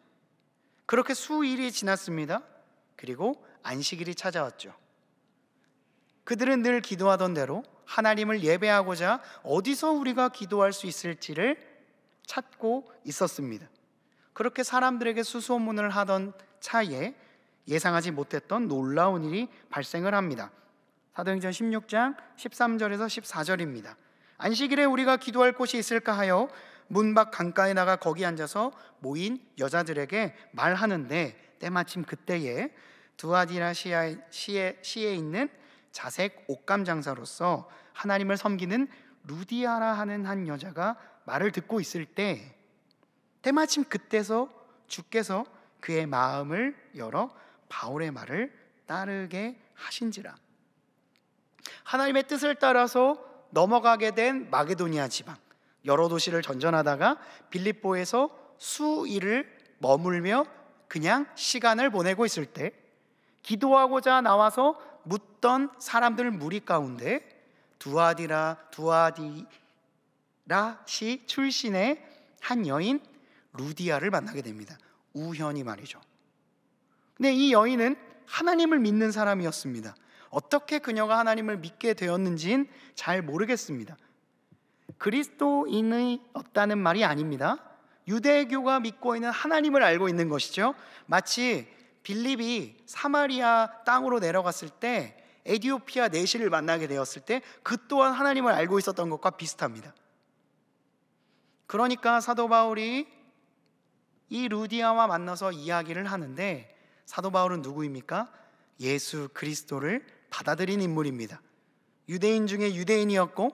그렇게 수일이 지났습니다. 그리고 안식일이 찾아왔죠. 그들은 늘 기도하던 대로 하나님을 예배하고자 어디서 우리가 기도할 수 있을지를 찾고 있었습니다. 그렇게 사람들에게 수소문을 하던 차에 예상하지 못했던 놀라운 일이 발생을 합니다. 사도행전 16장 13절에서 14절입니다. 안식일에 우리가 기도할 곳이 있을까 하여 문 밖 강가에 나가 거기 앉아서 모인 여자들에게 말하는데, 때마침 그때에 두아디라 시에 있는 자색 옷감 장사로서 하나님을 섬기는 루디아라 하는 한 여자가 말을 듣고 있을 때, 때마침 그때서 주께서 그의 마음을 열어 바울의 말을 따르게 하신지라. 하나님의 뜻을 따라서 넘어가게 된 마게도니아 지방 여러 도시를 전전하다가 빌립보에서 수일을 머물며 그냥 시간을 보내고 있을 때, 기도하고자 나와서 묻던 사람들 무리 가운데 두아디라시 출신의 한 여인 루디아를 만나게 됩니다. 우현이 말이죠. 근데 이 여인은 하나님을 믿는 사람이었습니다. 어떻게 그녀가 하나님을 믿게 되었는지는 잘 모르겠습니다. 그리스도인이었다는 말이 아닙니다. 유대교가 믿고 있는 하나님을 알고 있는 것이죠. 마치 빌립이 사마리아 땅으로 내려갔을 때 에디오피아 내시를 만나게 되었을 때 그 또한 하나님을 알고 있었던 것과 비슷합니다. 그러니까 사도 바울이 이 루디아와 만나서 이야기를 하는데, 사도 바울은 누구입니까? 예수 그리스도를 받아들인 인물입니다. 유대인 중에 유대인이었고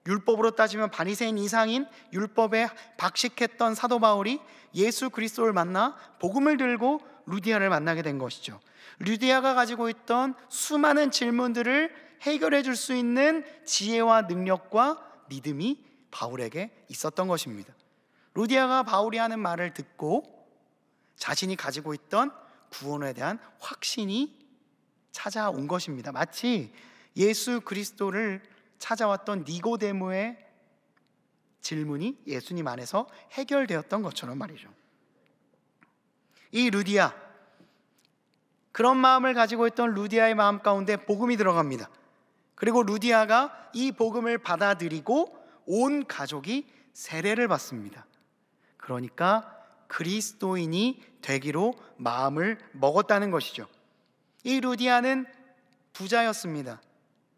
율법으로 따지면 바리새인 이상인 율법에 박식했던 사도 바울이 예수 그리스도를 만나 복음을 들고 루디아를 만나게 된 것이죠. 루디아가 가지고 있던 수많은 질문들을 해결해 줄 수 있는 지혜와 능력과 믿음이 바울에게 있었던 것입니다. 루디아가 바울이 하는 말을 듣고 자신이 가지고 있던 구원에 대한 확신이 찾아온 것입니다. 마치 예수 그리스도를 찾아왔던 니고데모의 질문이 예수님 안에서 해결되었던 것처럼 말이죠. 이 루디아, 그런 마음을 가지고 있던 루디아의 마음 가운데 복음이 들어갑니다. 그리고 루디아가 이 복음을 받아들이고 온 가족이 세례를 받습니다. 그러니까 그리스도인이 되기로 마음을 먹었다는 것이죠. 이 루디아는 부자였습니다.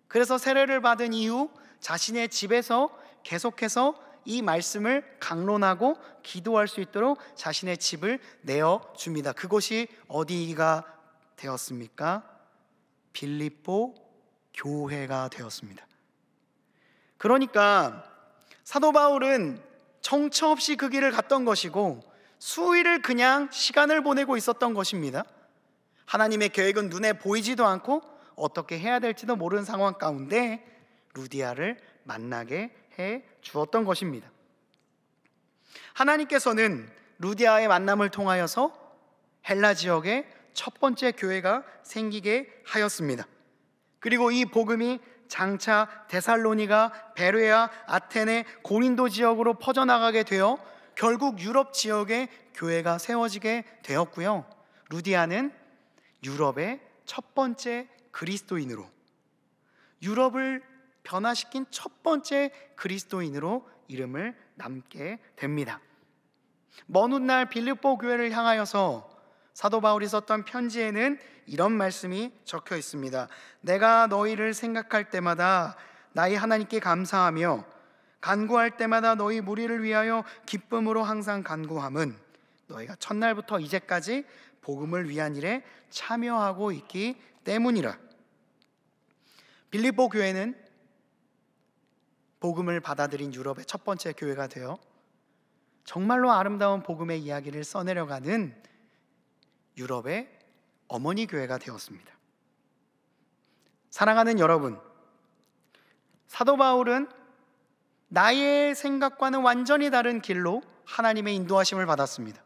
그래서 세례를 받은 이후 자신의 집에서 계속해서 이 말씀을 강론하고 기도할 수 있도록 자신의 집을 내어줍니다. 그곳이 어디가 되었습니까? 빌립보 교회가 되었습니다. 그러니까 사도 바울은 정처 없이 그 길을 갔던 것이고 수일을 그냥 시간을 보내고 있었던 것입니다. 하나님의 계획은 눈에 보이지도 않고 어떻게 해야 될지도 모르는 상황 가운데 루디아를 만나게 해 주었던 것입니다. 하나님께서는 루디아의 만남을 통하여서 헬라 지역에 첫 번째 교회가 생기게 하였습니다. 그리고 이 복음이 장차 데살로니가, 베레아, 아테네, 고린도 지역으로 퍼져나가게 되어 결국 유럽 지역에 교회가 세워지게 되었고요. 루디아는 유럽의 첫 번째 그리스도인으로, 유럽을 변화시킨 첫 번째 그리스도인으로 이름을 남게 됩니다. 먼 훗날 빌립보 교회를 향하여서 사도 바울이 썼던 편지에는 이런 말씀이 적혀 있습니다. 내가 너희를 생각할 때마다 나의 하나님께 감사하며 간구할 때마다 너희 무리를 위하여 기쁨으로 항상 간구함은 너희가 첫날부터 이제까지 복음을 위한 일에 참여하고 있기 때문이라. 빌립보 교회는 복음을 받아들인 유럽의 첫 번째 교회가 되어 정말로 아름다운 복음의 이야기를 써내려가는 유럽의 어머니 교회가 되었습니다. 사랑하는 여러분, 사도 바울은 나의 생각과는 완전히 다른 길로 하나님의 인도하심을 받았습니다.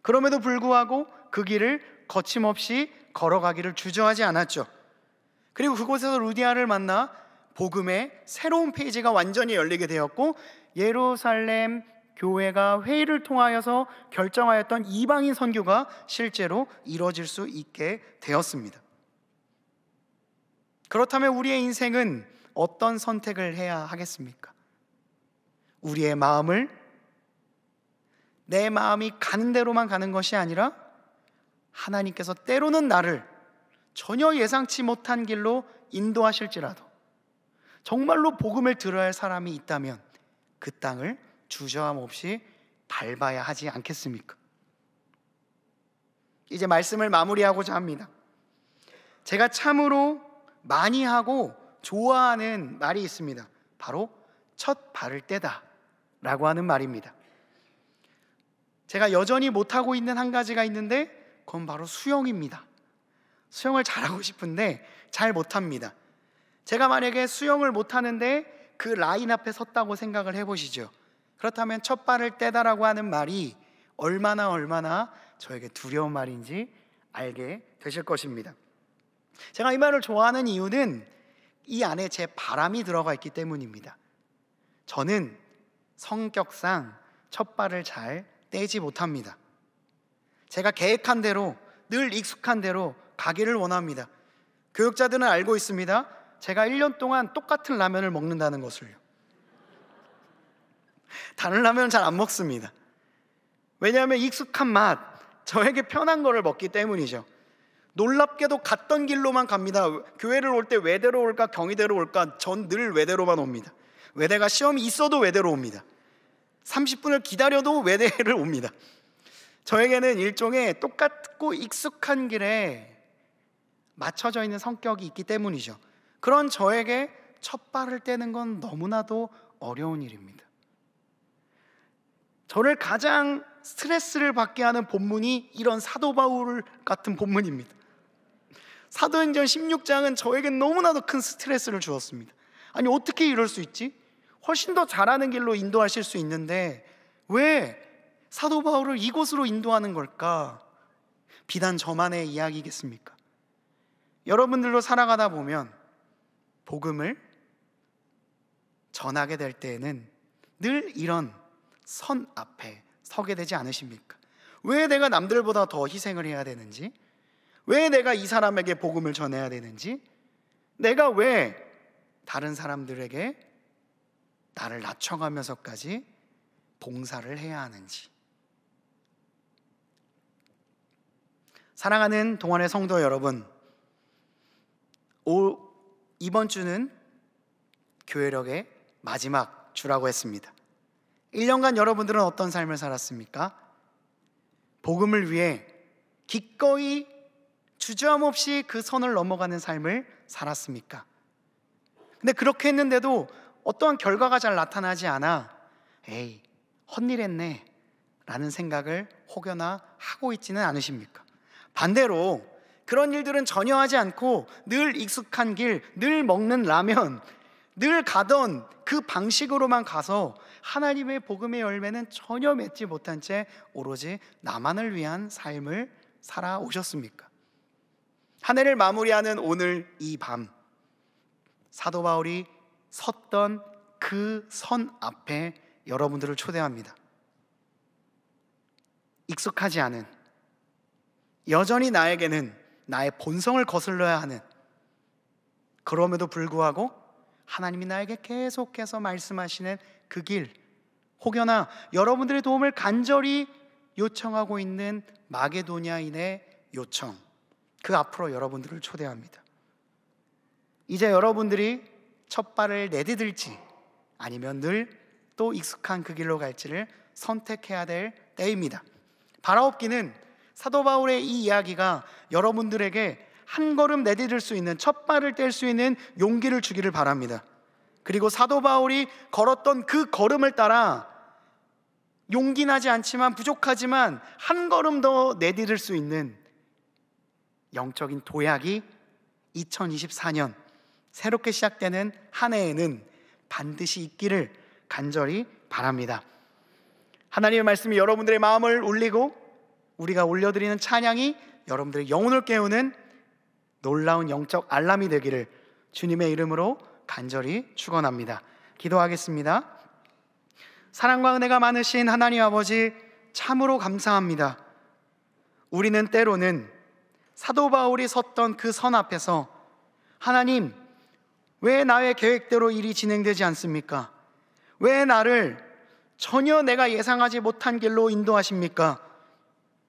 그럼에도 불구하고 그 길을 거침없이 걸어가기를 주저하지 않았죠. 그리고 그곳에서 루디아를 만나 복음의 새로운 페이지가 완전히 열리게 되었고, 예루살렘 교회가 회의를 통하여서 결정하였던 이방인 선교가 실제로 이루어질 수 있게 되었습니다. 그렇다면 우리의 인생은 어떤 선택을 해야 하겠습니까? 우리의 마음을 내 마음이 가는 대로만 가는 것이 아니라 하나님께서 때로는 나를 전혀 예상치 못한 길로 인도하실지라도 정말로 복음을 들어야 할 사람이 있다면 그 땅을 주저함 없이 밟아야 하지 않겠습니까? 이제 말씀을 마무리하고자 합니다. 제가 참으로 많이 하고 좋아하는 말이 있습니다. 바로 첫 발을 떼다 라고 하는 말입니다. 제가 여전히 못하고 있는 한 가지가 있는데 그건 바로 수영입니다. 수영을 잘하고 싶은데 잘 못합니다. 제가 만약에 수영을 못하는데 그 라인 앞에 섰다고 생각을 해보시죠. 그렇다면 첫 발을 떼다라고 하는 말이 얼마나 저에게 두려운 말인지 알게 되실 것입니다. 제가 이 말을 좋아하는 이유는 이 안에 제 바람이 들어가 있기 때문입니다. 저는 성격상 첫 발을 잘 떼지 못합니다. 제가 계획한 대로, 늘 익숙한 대로 가기를 원합니다. 교육자들은 알고 있습니다. 제가 1년 동안 똑같은 라면을 먹는다는 것을요. 다른 라면은 잘 안 먹습니다. 왜냐하면 익숙한 맛, 저에게 편한 거를 먹기 때문이죠. 놀랍게도 갔던 길로만 갑니다. 교회를 올 때 외대로 올까 경희대로 올까, 전 늘 외대로만 옵니다. 외대가 시험이 있어도 외대로 옵니다. 30분을 기다려도 외대를 옵니다. 저에게는 일종의 똑같고 익숙한 길에 맞춰져 있는 성격이 있기 때문이죠. 그런 저에게 첫 발을 떼는 건 너무나도 어려운 일입니다. 저를 가장 스트레스를 받게 하는 본문이 이런 사도 바울 같은 본문입니다. 사도행전 16장은 저에겐 너무나도 큰 스트레스를 주었습니다. 아니, 어떻게 이럴 수 있지? 훨씬 더 잘하는 길로 인도하실 수 있는데 왜 사도 바울을 이곳으로 인도하는 걸까? 비단 저만의 이야기겠습니까? 여러분들도 살아가다 보면 복음을 전하게 될 때에는 늘 이런 선 앞에 서게 되지 않으십니까? 왜 내가 남들보다 더 희생을 해야 되는지, 왜 내가 이 사람에게 복음을 전해야 되는지, 내가 왜 다른 사람들에게 나를 낮춰가면서까지 봉사를 해야 하는지. 사랑하는 동안의 성도 여러분, 이번 주는 교회력의 마지막 주라고 했습니다. 1년간 여러분들은 어떤 삶을 살았습니까? 복음을 위해 기꺼이 주저함 없이 그 선을 넘어가는 삶을 살았습니까? 근데 그렇게 했는데도 어떠한 결과가 잘 나타나지 않아 에이, 헛일했네 라는 생각을 혹여나 하고 있지는 않으십니까? 반대로 그런 일들은 전혀 하지 않고 늘 익숙한 길, 늘 먹는 라면, 늘 가던 그 방식으로만 가서 하나님의 복음의 열매는 전혀 맺지 못한 채 오로지 나만을 위한 삶을 살아오셨습니까? 한 해를 마무리하는 오늘 이 밤, 사도 바울이 섰던 그 선 앞에 여러분들을 초대합니다. 익숙하지 않은, 여전히 나에게는 나의 본성을 거슬러야 하는, 그럼에도 불구하고 하나님이 나에게 계속해서 말씀하시는 그 길, 혹여나 여러분들의 도움을 간절히 요청하고 있는 마게도냐인의 요청, 그 앞으로 여러분들을 초대합니다. 이제 여러분들이 첫 발을 내디딜지 아니면 늘 또 익숙한 그 길로 갈지를 선택해야 될 때입니다. 바라옵기는 사도 바울의 이 이야기가 여러분들에게 한 걸음 내디딜 수 있는, 첫 발을 뗄 수 있는 용기를 주기를 바랍니다. 그리고 사도 바울이 걸었던 그 걸음을 따라 용기 나지 않지만 부족하지만 한 걸음 더 내디딜 수 있는 영적인 도약이 2024년 새롭게 시작되는 한 해에는 반드시 있기를 간절히 바랍니다. 하나님의 말씀이 여러분들의 마음을 울리고 우리가 올려드리는 찬양이 여러분들의 영혼을 깨우는 놀라운 영적 알람이 되기를 주님의 이름으로 간절히 축원합니다. 기도하겠습니다. 사랑과 은혜가 많으신 하나님 아버지, 참으로 감사합니다. 우리는 때로는 사도 바울이 섰던 그 선 앞에서 하나님, 왜 나의 계획대로 일이 진행되지 않습니까? 왜 나를 전혀 내가 예상하지 못한 길로 인도하십니까?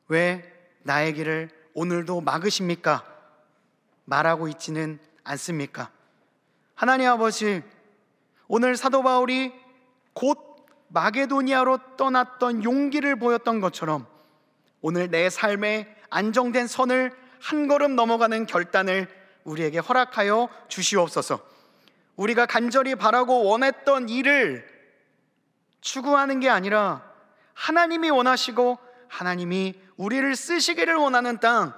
왜 나의 길을 오늘도 막으십니까? 말하고 있지는 않습니까? 하나님 아버지, 오늘 사도 바울이 곧 마게도니아로 떠났던 용기를 보였던 것처럼 오늘 내 삶에 안정된 선을 한 걸음 넘어가는 결단을 우리에게 허락하여 주시옵소서. 우리가 간절히 바라고 원했던 일을 추구하는 게 아니라 하나님이 원하시고 하나님이 우리를 쓰시기를 원하는 땅,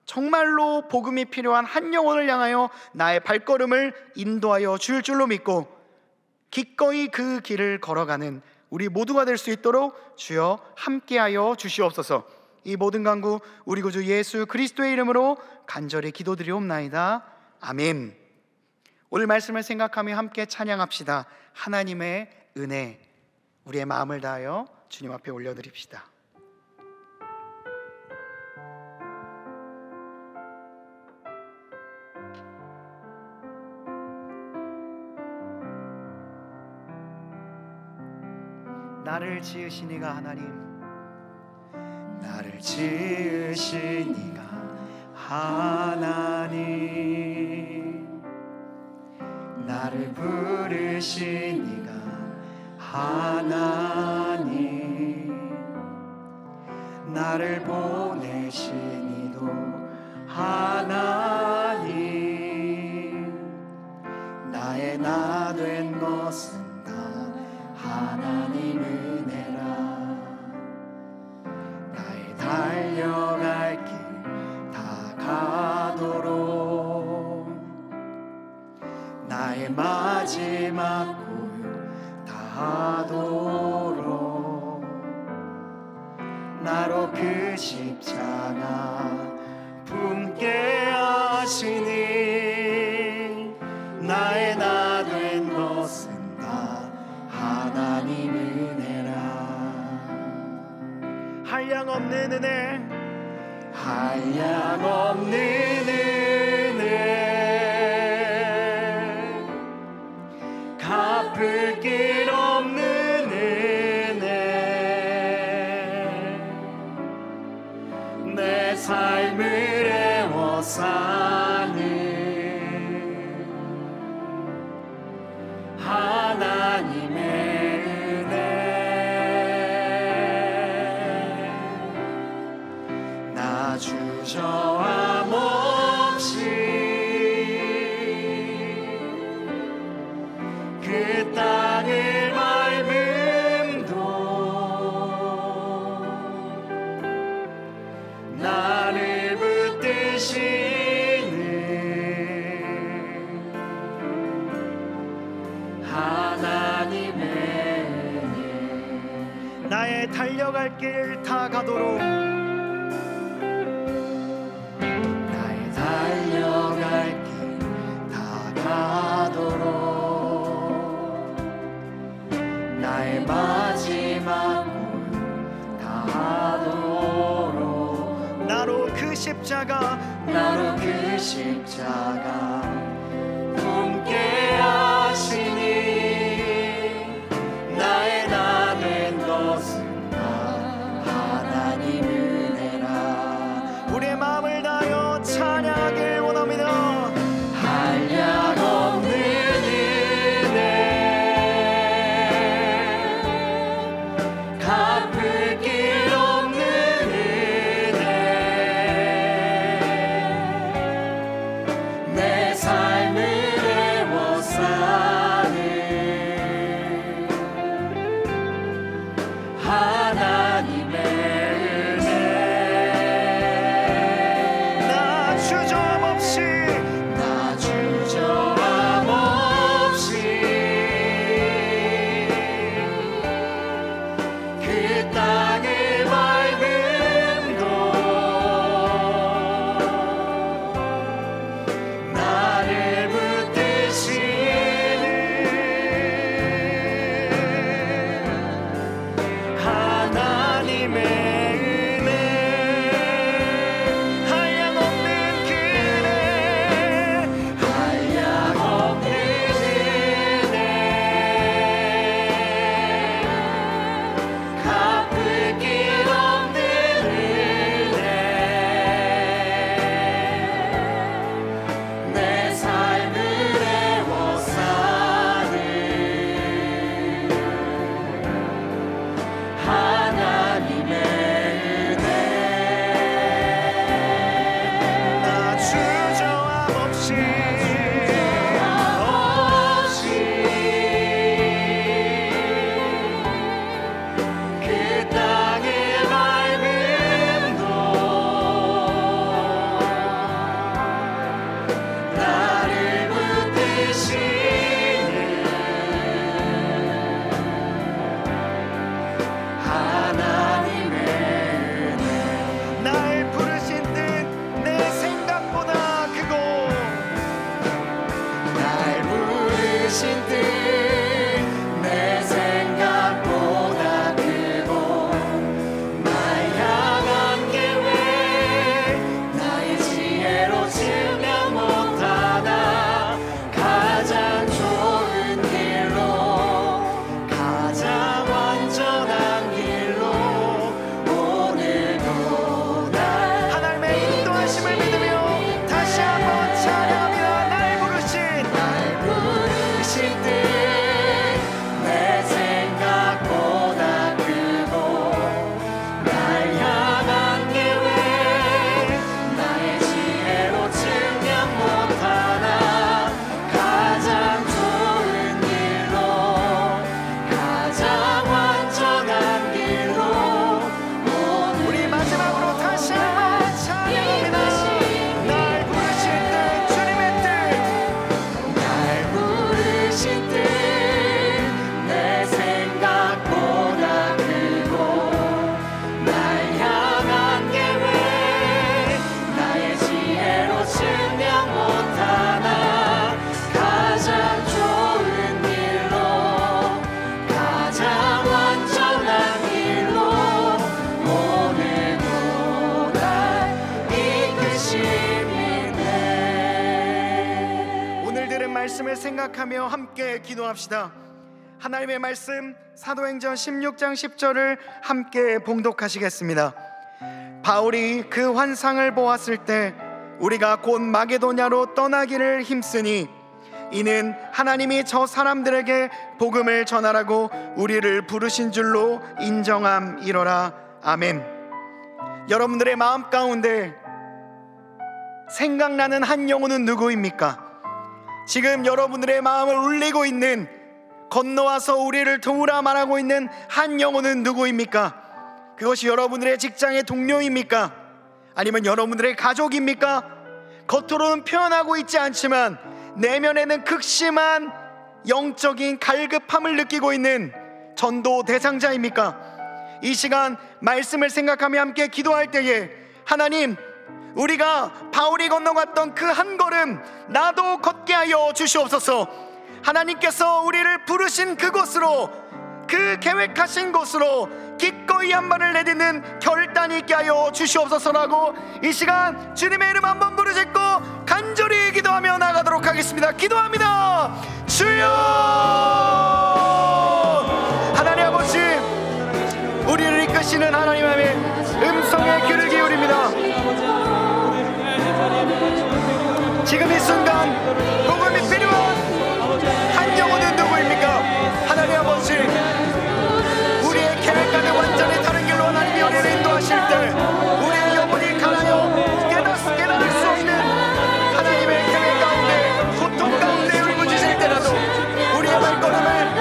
정말로 복음이 필요한 한 영혼을 향하여 나의 발걸음을 인도하여 줄 줄로 믿고 기꺼이 그 길을 걸어가는 우리 모두가 될 수 있도록 주여 함께하여 주시옵소서. 이 모든 간구 우리 구주 예수 그리스도의 이름으로 간절히 기도드리옵나이다. 아멘. 오늘 말씀을 생각하며 함께 찬양합시다. 하나님의 은혜. 우리의 마음을 다하여 주님 앞에 올려드립시다. 나를 지으신 이가 하나님, 나를 지으신 이가 하나님, 나를 부르신 이가 하나님, 나를 보내신 이도 하나님, 나의 나 된 것은 다 하나님 은혜라. 나의 달려갈 길 다 가도록 나의 마지막 고요 다 하도록 나로 그 십자가 품게 하시니 나의 나 된 것은 다 하나님 은혜라. 한량없는 은혜, 한량없는 은혜, 갚을 길 없는 은혜, 내 삶을 애워 사는 하나님의 은혜, 나 주저함 없이 그 땅을 밟음도 나를 붙드시는 하나님의 은혜, 나의 달려갈 길 다 가도록, 나의 달려갈 길 다 가도록 나의 마지막 고요 다 하도록 나로 그 십자가, 나로 그 십자가 품게 하시니 나의 나 된 것은 다 하나님 은혜라. 우리의 마음을 다하여 찬양하길 원합니다. 한량없는 은혜, 갚을 길 없는 은혜, 내 삶 말씀을 생각하며 함께 기도합시다. 하나님의 말씀 사도행전 16장 10절을 함께 봉독하시겠습니다. 바울이 그 환상을 보았을 때 우리가 곧 마게도냐로 떠나기를 힘쓰니 이는 하나님이 저 사람들에게 복음을 전하라고 우리를 부르신 줄로 인정함이로라. 아멘. 여러분들의 마음 가운데 생각나는 한 영혼은 누구입니까? 지금 여러분들의 마음을 울리고 있는, 건너와서 우리를 도우라 말하고 있는 한 영혼은 누구입니까? 그것이 여러분들의 직장의 동료입니까? 아니면 여러분들의 가족입니까? 겉으로는 표현하고 있지 않지만 내면에는 극심한 영적인 갈급함을 느끼고 있는 전도 대상자입니까? 이 시간 말씀을 생각하며 함께 기도할 때에 하나님, 우리가 바울이 건너갔던 그 한 걸음 나도 걷게 하여 주시옵소서. 하나님께서 우리를 부르신 그곳으로, 그 계획하신 곳으로 기꺼이 한 발을 내딛는 결단이 있게 하여 주시옵소서라고 이 시간 주님의 이름 한번 부르짖고 간절히 기도하며 나가도록 하겠습니다. 기도합니다. 주여, 하나님 아버지, 우리를 이끄시는 하나님의 음성에 귀를 기울입니다. 지금 이 순간 복음이 필요한 한 영혼은 누구입니까? 하나님 아버지, 우리의 계획과는 완전히 다른 길로 하나님이 우리를 인도하실 때 우리의 영혼이 가라요 깨달을 수 없는 하나님의 계획 가운데, 고통 가운데 울부짖을 때라도 우리의 발걸음을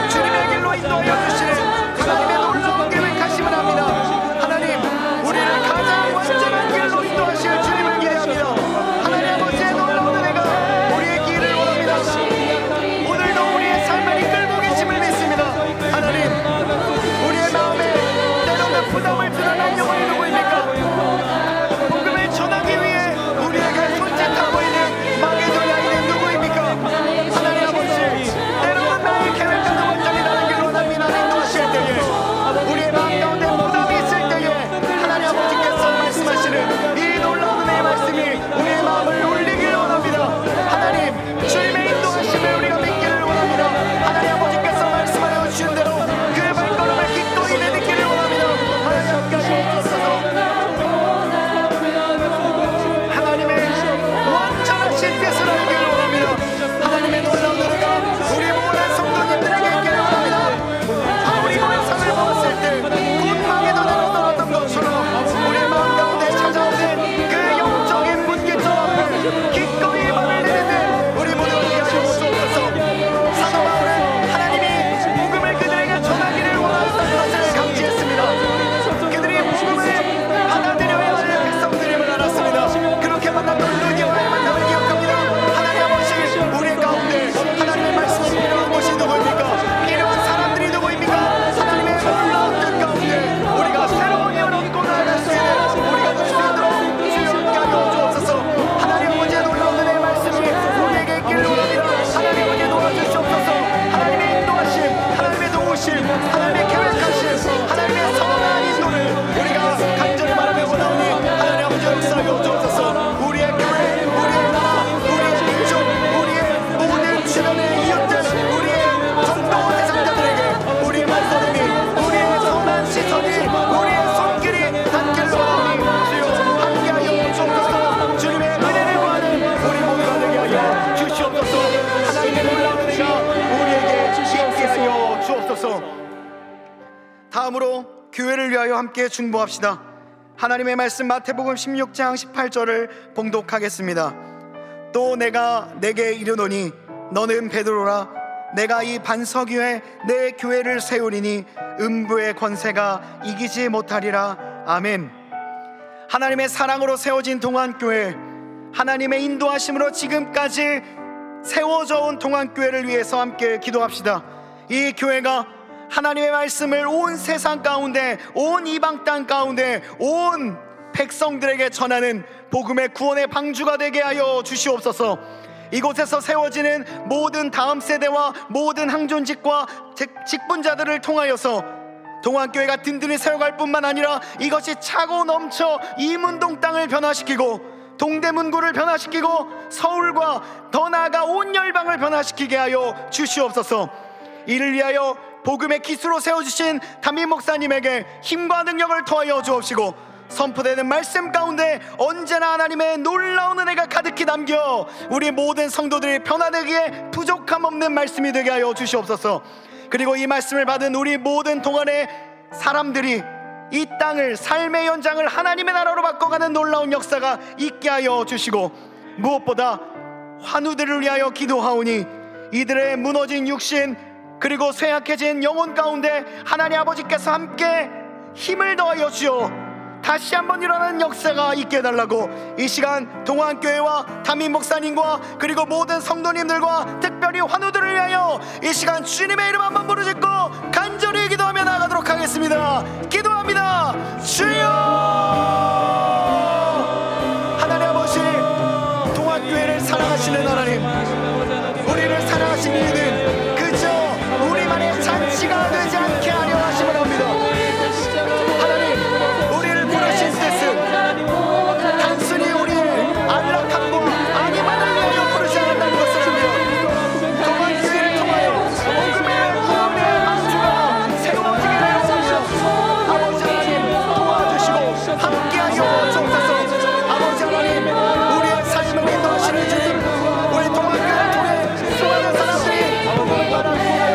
다음으로 교회를 위하여 함께 중보합시다. 하나님의 말씀 마태복음 16장 18절을 봉독하겠습니다. 또 내가 내게 이르노니 너는 베드로라. 내가 이 반석 위에 내 교회를 세우리니 음부의 권세가 이기지 못하리라. 아멘. 하나님의 사랑으로 세워진 동안교회, 하나님의 인도하심으로 지금까지 세워져 온 동안교회를 위해서 함께 기도합시다. 이 교회가 하나님의 말씀을 온 세상 가운데, 온 이방 땅 가운데, 온 백성들에게 전하는 복음의 구원의 방주가 되게 하여 주시옵소서. 이곳에서 세워지는 모든 다음 세대와 모든 항존직과 직분자들을 통하여서 동안교회가 든든히 세워갈 뿐만 아니라 이것이 차고 넘쳐 이문동 땅을 변화시키고 동대문구를 변화시키고 서울과 더 나아가 온 열방을 변화시키게 하여 주시옵소서. 이를 위하여 복음의 기수로 세워주신 담임 목사님에게 힘과 능력을 더하여 주옵시고, 선포되는 말씀 가운데 언제나 하나님의 놀라운 은혜가 가득히 담겨 우리 모든 성도들이 변화되기에 부족함 없는 말씀이 되게 하여 주시옵소서. 그리고 이 말씀을 받은 우리 모든 동안의 사람들이 이 땅을, 삶의 연장을 하나님의 나라로 바꿔가는 놀라운 역사가 있게 하여 주시고, 무엇보다 환우들을 위하여 기도하오니 이들의 무너진 육신 그리고 쇠약해진 영혼 가운데 하나님 아버지께서 함께 힘을 더하여 주어 다시 한번 일어나는 역사가 있게 해달라고, 이 시간 동안교회와 담임 목사님과 그리고 모든 성도님들과 특별히 환우들을 위하여 이 시간 주님의 이름 한번 부르짖고 간절히 기도하며 나아가도록 하겠습니다. 기도합니다. 주여! 하나님 아버지, 동안교회를 사랑하시는 하나님, 우리를 사랑하시는 이는 그저 우리만의 잔치가 되지 않게 하려 하심을 합니다. 단순히 우리의 안락함과 아니만을 위하여 부르지 않는다는 것을 압니다. 동안교회를 통하여 복음의 구원의 방주가 세워지게 하여 주옵소서. 아버지 하나님 도와주시고 함께하여 주옵소서. 아버지 하나님, 우리의 삶을 인도하시는 주님, 우리 동안교회를 통해 수많은 사람들이 얼마나 구하여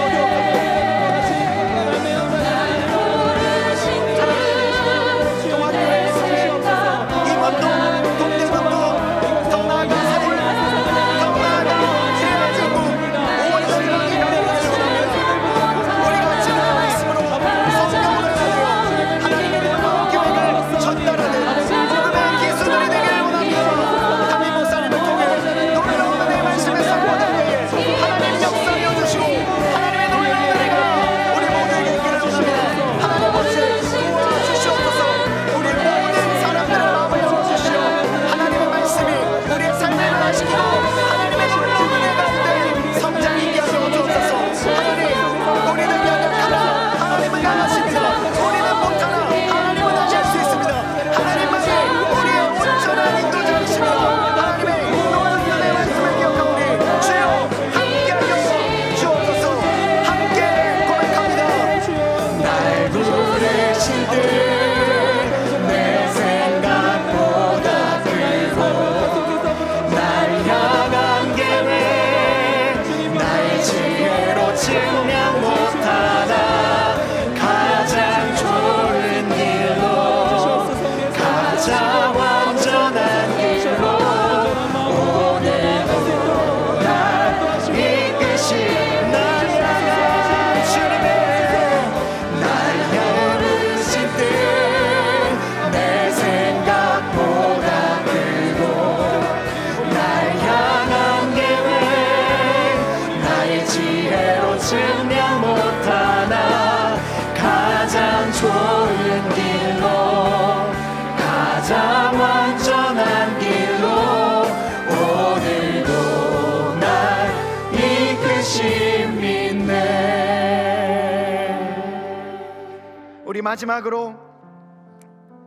마지막으로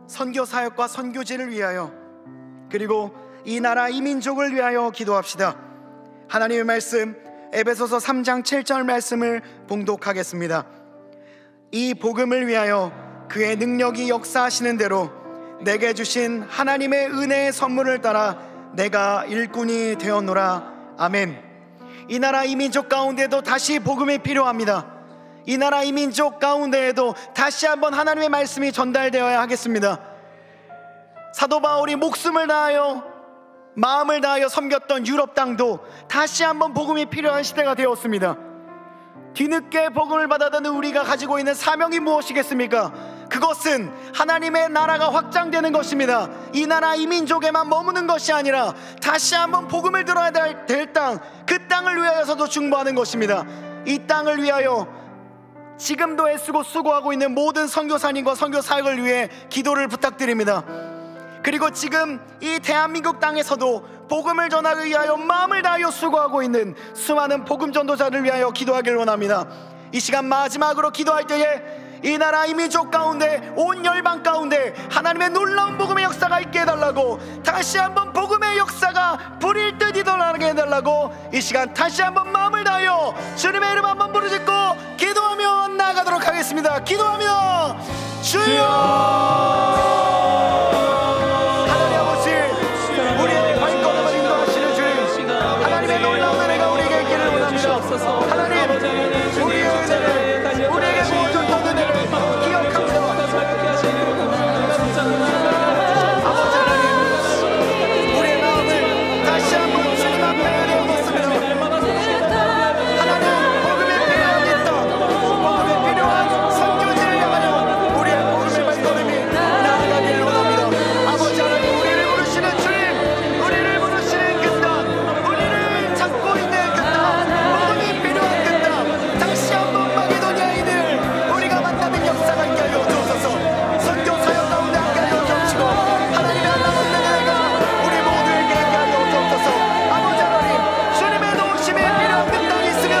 선교 사역과 선교지를 위하여 그리고 이 나라 이 민족을 위하여 기도합시다. 하나님의 말씀 에베소서 3장 7절 말씀을 봉독하겠습니다. 이 복음을 위하여 그의 능력이 역사하시는 대로 내게 주신 하나님의 은혜의 선물을 따라 내가 일꾼이 되었노라. 아멘. 이 나라 이 민족 가운데도 다시 복음이 필요합니다. 이 나라 이 민족 가운데에도 다시 한번 하나님의 말씀이 전달되어야 하겠습니다. 사도 바울이 목숨을 다하여 마음을 다하여 섬겼던 유럽 땅도 다시 한번 복음이 필요한 시대가 되었습니다. 뒤늦게 복음을 받아드는 우리가 가지고 있는 사명이 무엇이겠습니까? 그것은 하나님의 나라가 확장되는 것입니다. 이 나라 이 민족에만 머무는 것이 아니라 다시 한번 복음을 들어야 될 땅, 그 땅을 위하여서도 중보하는 것입니다. 이 땅을 위하여 지금도 애쓰고 수고하고 있는 모든 선교사님과 선교사역을 위해 기도를 부탁드립니다. 그리고 지금 이 대한민국 땅에서도 복음을 전하기 위하여 마음을 다하여 수고하고 있는 수많은 복음 전도자를 위하여 기도하길 원합니다. 이 시간 마지막으로 기도할 때에 이 나라 이 민족 가운데 온 열방 가운데 하나님의 놀라운 복음의 역사가 있게 해달라고, 다시 한번 복음의 역사가 불일 듯 일어나게 해달라고 이 시간 다시 한번 마음을 다하여 주님의 이름 한번 부르짖고 기도하며 나아가도록 하겠습니다. 기도하며 주여, 하나님, 우리의 은혜를, 우리에게 모든 은혜를 기억합니다. 아버지 하나님, 우리의 마음을 다시 한번 주님 앞에 내어놓습니다. 하나님, 복음에 필요하겠다. 복음에 필요한 선교지를 향하여 우리의 복음의 발걸음이 나아가길 원합니다. 아버지 하나님, 우리를 부르시는 주님, 우리를 부르시는 그 땅, 우리를 찾고 있는 그 땅, 다시 한번 마게도냐인을 우리가 만나는 역사가 있게 하여 주옵소서. 선교 사역 가운데 함께 하여 주옵시고 하나님의 하나님의 은혜가 우리 모두에게 있게 하여 주옵소서. 아버지 하나님, 주님의 도우심이 필요한 그 땅이 있으면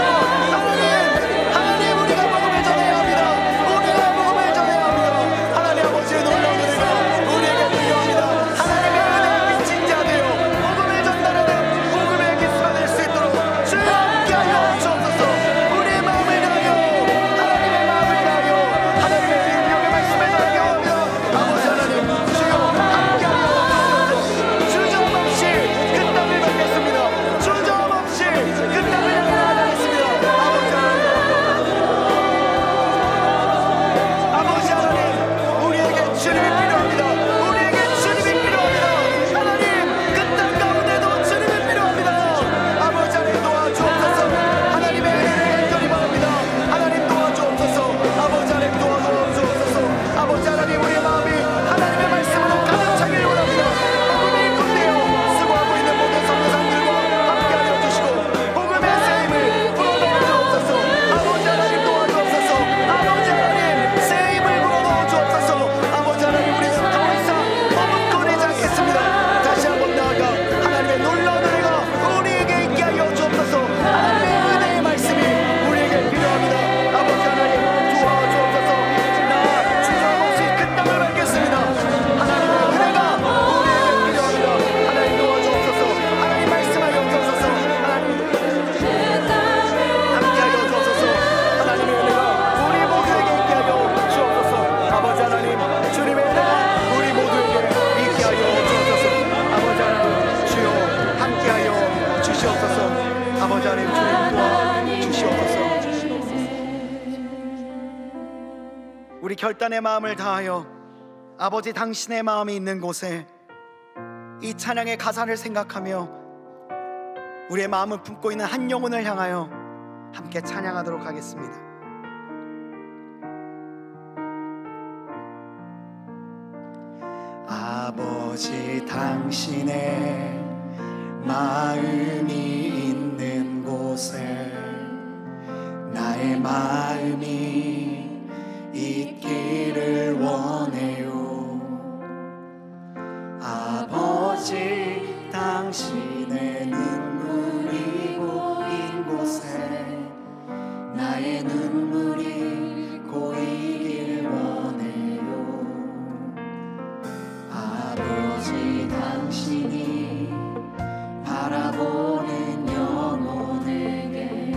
하나님 우리가 복음을 전해야 합니다. 우리가 복음을 전해야 합니다. 하나님 아버지의 놀라운 은혜가 우리에게 필요합니다. 하나님의 은혜에 미친 자 되어 복음을 전달하는 복음의 기수가 될 수 있도록 주여 함께 하여 주옵소서. 우리 결단의 마음을 다하여 아버지 당신의 마음이 있는 곳에 이 찬양의 가사를 생각하며 우리의 마음을 품고 있는 한 영혼을 향하여 함께 찬양하도록 하겠습니다. 아버지 당신의 마음이 있는 곳에 나의 마음이 있기를 원해요. 아버지 당신의 눈물이 고인 곳에 나의 눈물이 고이길 원해요. 아버지 당신이 바라보는 영혼에게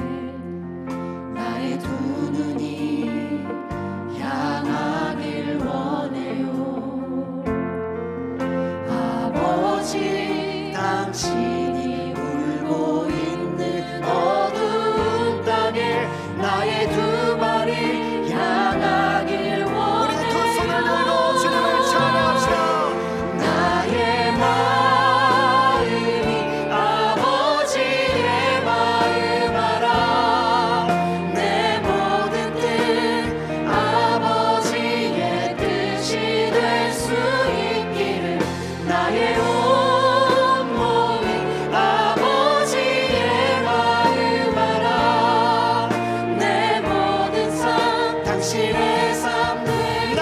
나의 두 눈이 향하길 원해요. 아버지 당신 당신의 삶 되리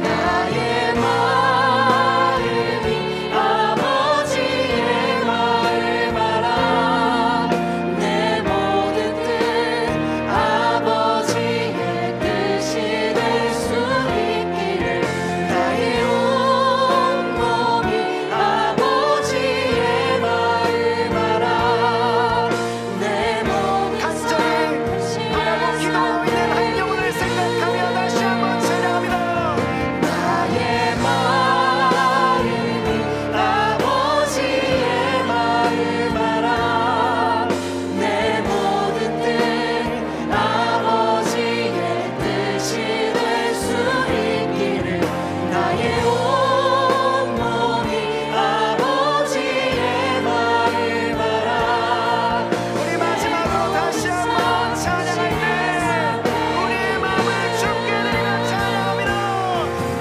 나의 마음이 아버지의 마음 알아 내 모든 뜻 아버지의 뜻이 될 수 있기를 나의 온 몸이 아버지의 마음 알아 내 모든 간절히 바라고 기도하고 있는 한 영혼을 생각하며 다시 한번 찬양합니다. 나의 마음이 아버지의 마음 알아 내 모든 뜻 아버지의 뜻이 될 수 있기를 나의 온 몸이 아버지의 마음 알아 우리 마지막으로 다시 한번 찬양할 때 우리의 마음을 주께 드리며 찬양합니다.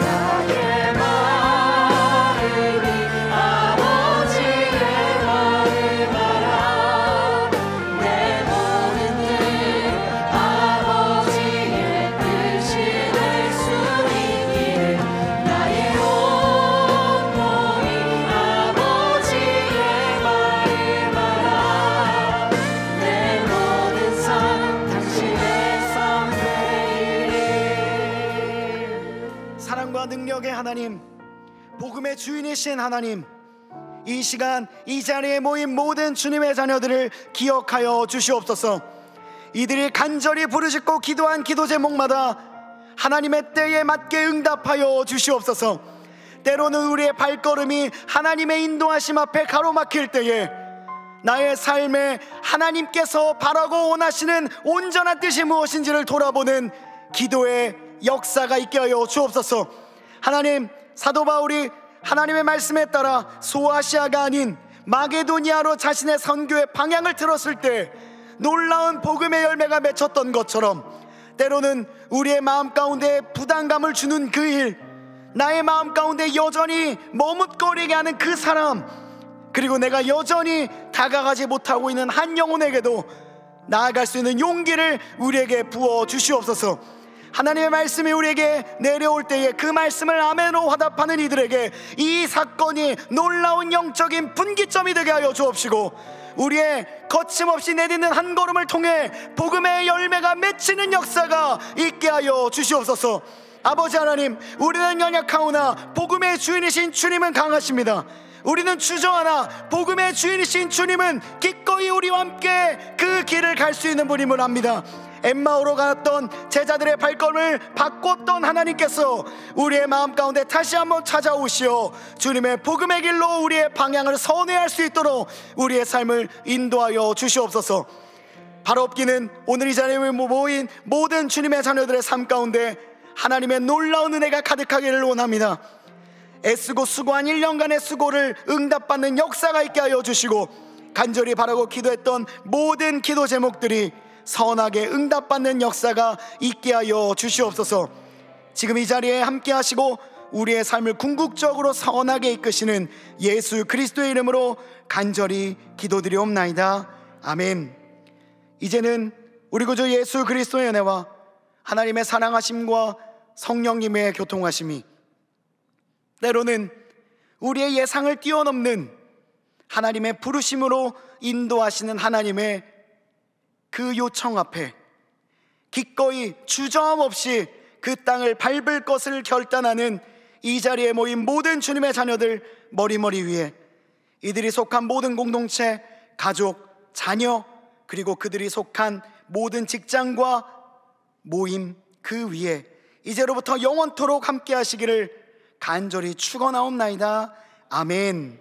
나의 마음이 아버지의 마음 알아 내 모든 뜻 아버지의 뜻이 될 수 있기를 나의 온 몸이 아버지의 마음 알아 내 모든 삶 당신의 삶 되리 사랑과 능력의 하나님, 복음의 주인이신 하나님, 이 시간 이 자리에 모인 모든 주님의 자녀들을 기억하여 주시옵소서. 이들이 간절히 부르짖고 기도한 기도 제목마다 하나님의 때에 맞게 응답하여 주시옵소서. 때로는 우리의 발걸음이 하나님의 인도하심 앞에 가로막힐 때에 나의 삶에 하나님께서 바라고 원하시는 온전한 뜻이 무엇인지를 돌아보는 기도의 역사가 있게 하여 주옵소서. 하나님, 사도 바울이 하나님의 말씀에 따라 소아시아가 아닌 마게도니아로 자신의 선교의 방향을 틀었을 때 놀라운 복음의 열매가 맺혔던 것처럼 때로는 우리의 마음 가운데 부담감을 주는 그 일, 나의 마음 가운데 여전히 머뭇거리게 하는 그 사람, 그리고 내가 여전히 다가가지 못하고 있는 한 영혼에게도 나아갈 수 있는 용기를 우리에게 부어 주시옵소서. 하나님의 말씀이 우리에게 내려올 때에 그 말씀을 아멘으로 화답하는 이들에게 이 사건이 놀라운 영적인 분기점이 되게 하여 주옵시고, 우리의 거침없이 내딛는 한 걸음을 통해 복음의 열매가 맺히는 역사가 있게 하여 주시옵소서. 아버지 하나님, 우리는 연약하오나 복음의 주인이신 주님은 강하십니다. 우리는 주저하나 복음의 주인이신 주님은 기꺼이 우리와 함께 그 길을 갈 수 있는 분임을 압니다. 엠마오로 갔던 제자들의 발걸음을 바꿨던 하나님께서 우리의 마음 가운데 다시 한번 찾아오시어 주님의 복음의 길로 우리의 방향을 선회할 수 있도록 우리의 삶을 인도하여 주시옵소서. 바로없기는 오늘 이 자리에 모인 모든 주님의 자녀들의 삶 가운데 하나님의 놀라운 은혜가 가득하기를 원합니다. 애쓰고 수고한 1년간의 수고를 응답받는 역사가 있게 하여 주시고, 간절히 바라고 기도했던 모든 기도 제목들이 선하게 응답받는 역사가 있게 하여 주시옵소서. 지금 이 자리에 함께 하시고 우리의 삶을 궁극적으로 선하게 이끄시는 예수 그리스도의 이름으로 간절히 기도드리옵나이다. 아멘. 이제는 우리 구주 예수 그리스도의 은혜와 하나님의 사랑하심과 성령님의 교통하심이, 때로는 우리의 예상을 뛰어넘는 하나님의 부르심으로 인도하시는 하나님의 그 요청 앞에 기꺼이 주저함없이 그 땅을 밟을 것을 결단하는 이 자리에 모인 모든 주님의 자녀들 머리머리 위에, 이들이 속한 모든 공동체, 가족, 자녀, 그리고 그들이 속한 모든 직장과 모임 그 위에 이제로부터 영원토록 함께 하시기를 간절히 축원하옵나이다. 아멘.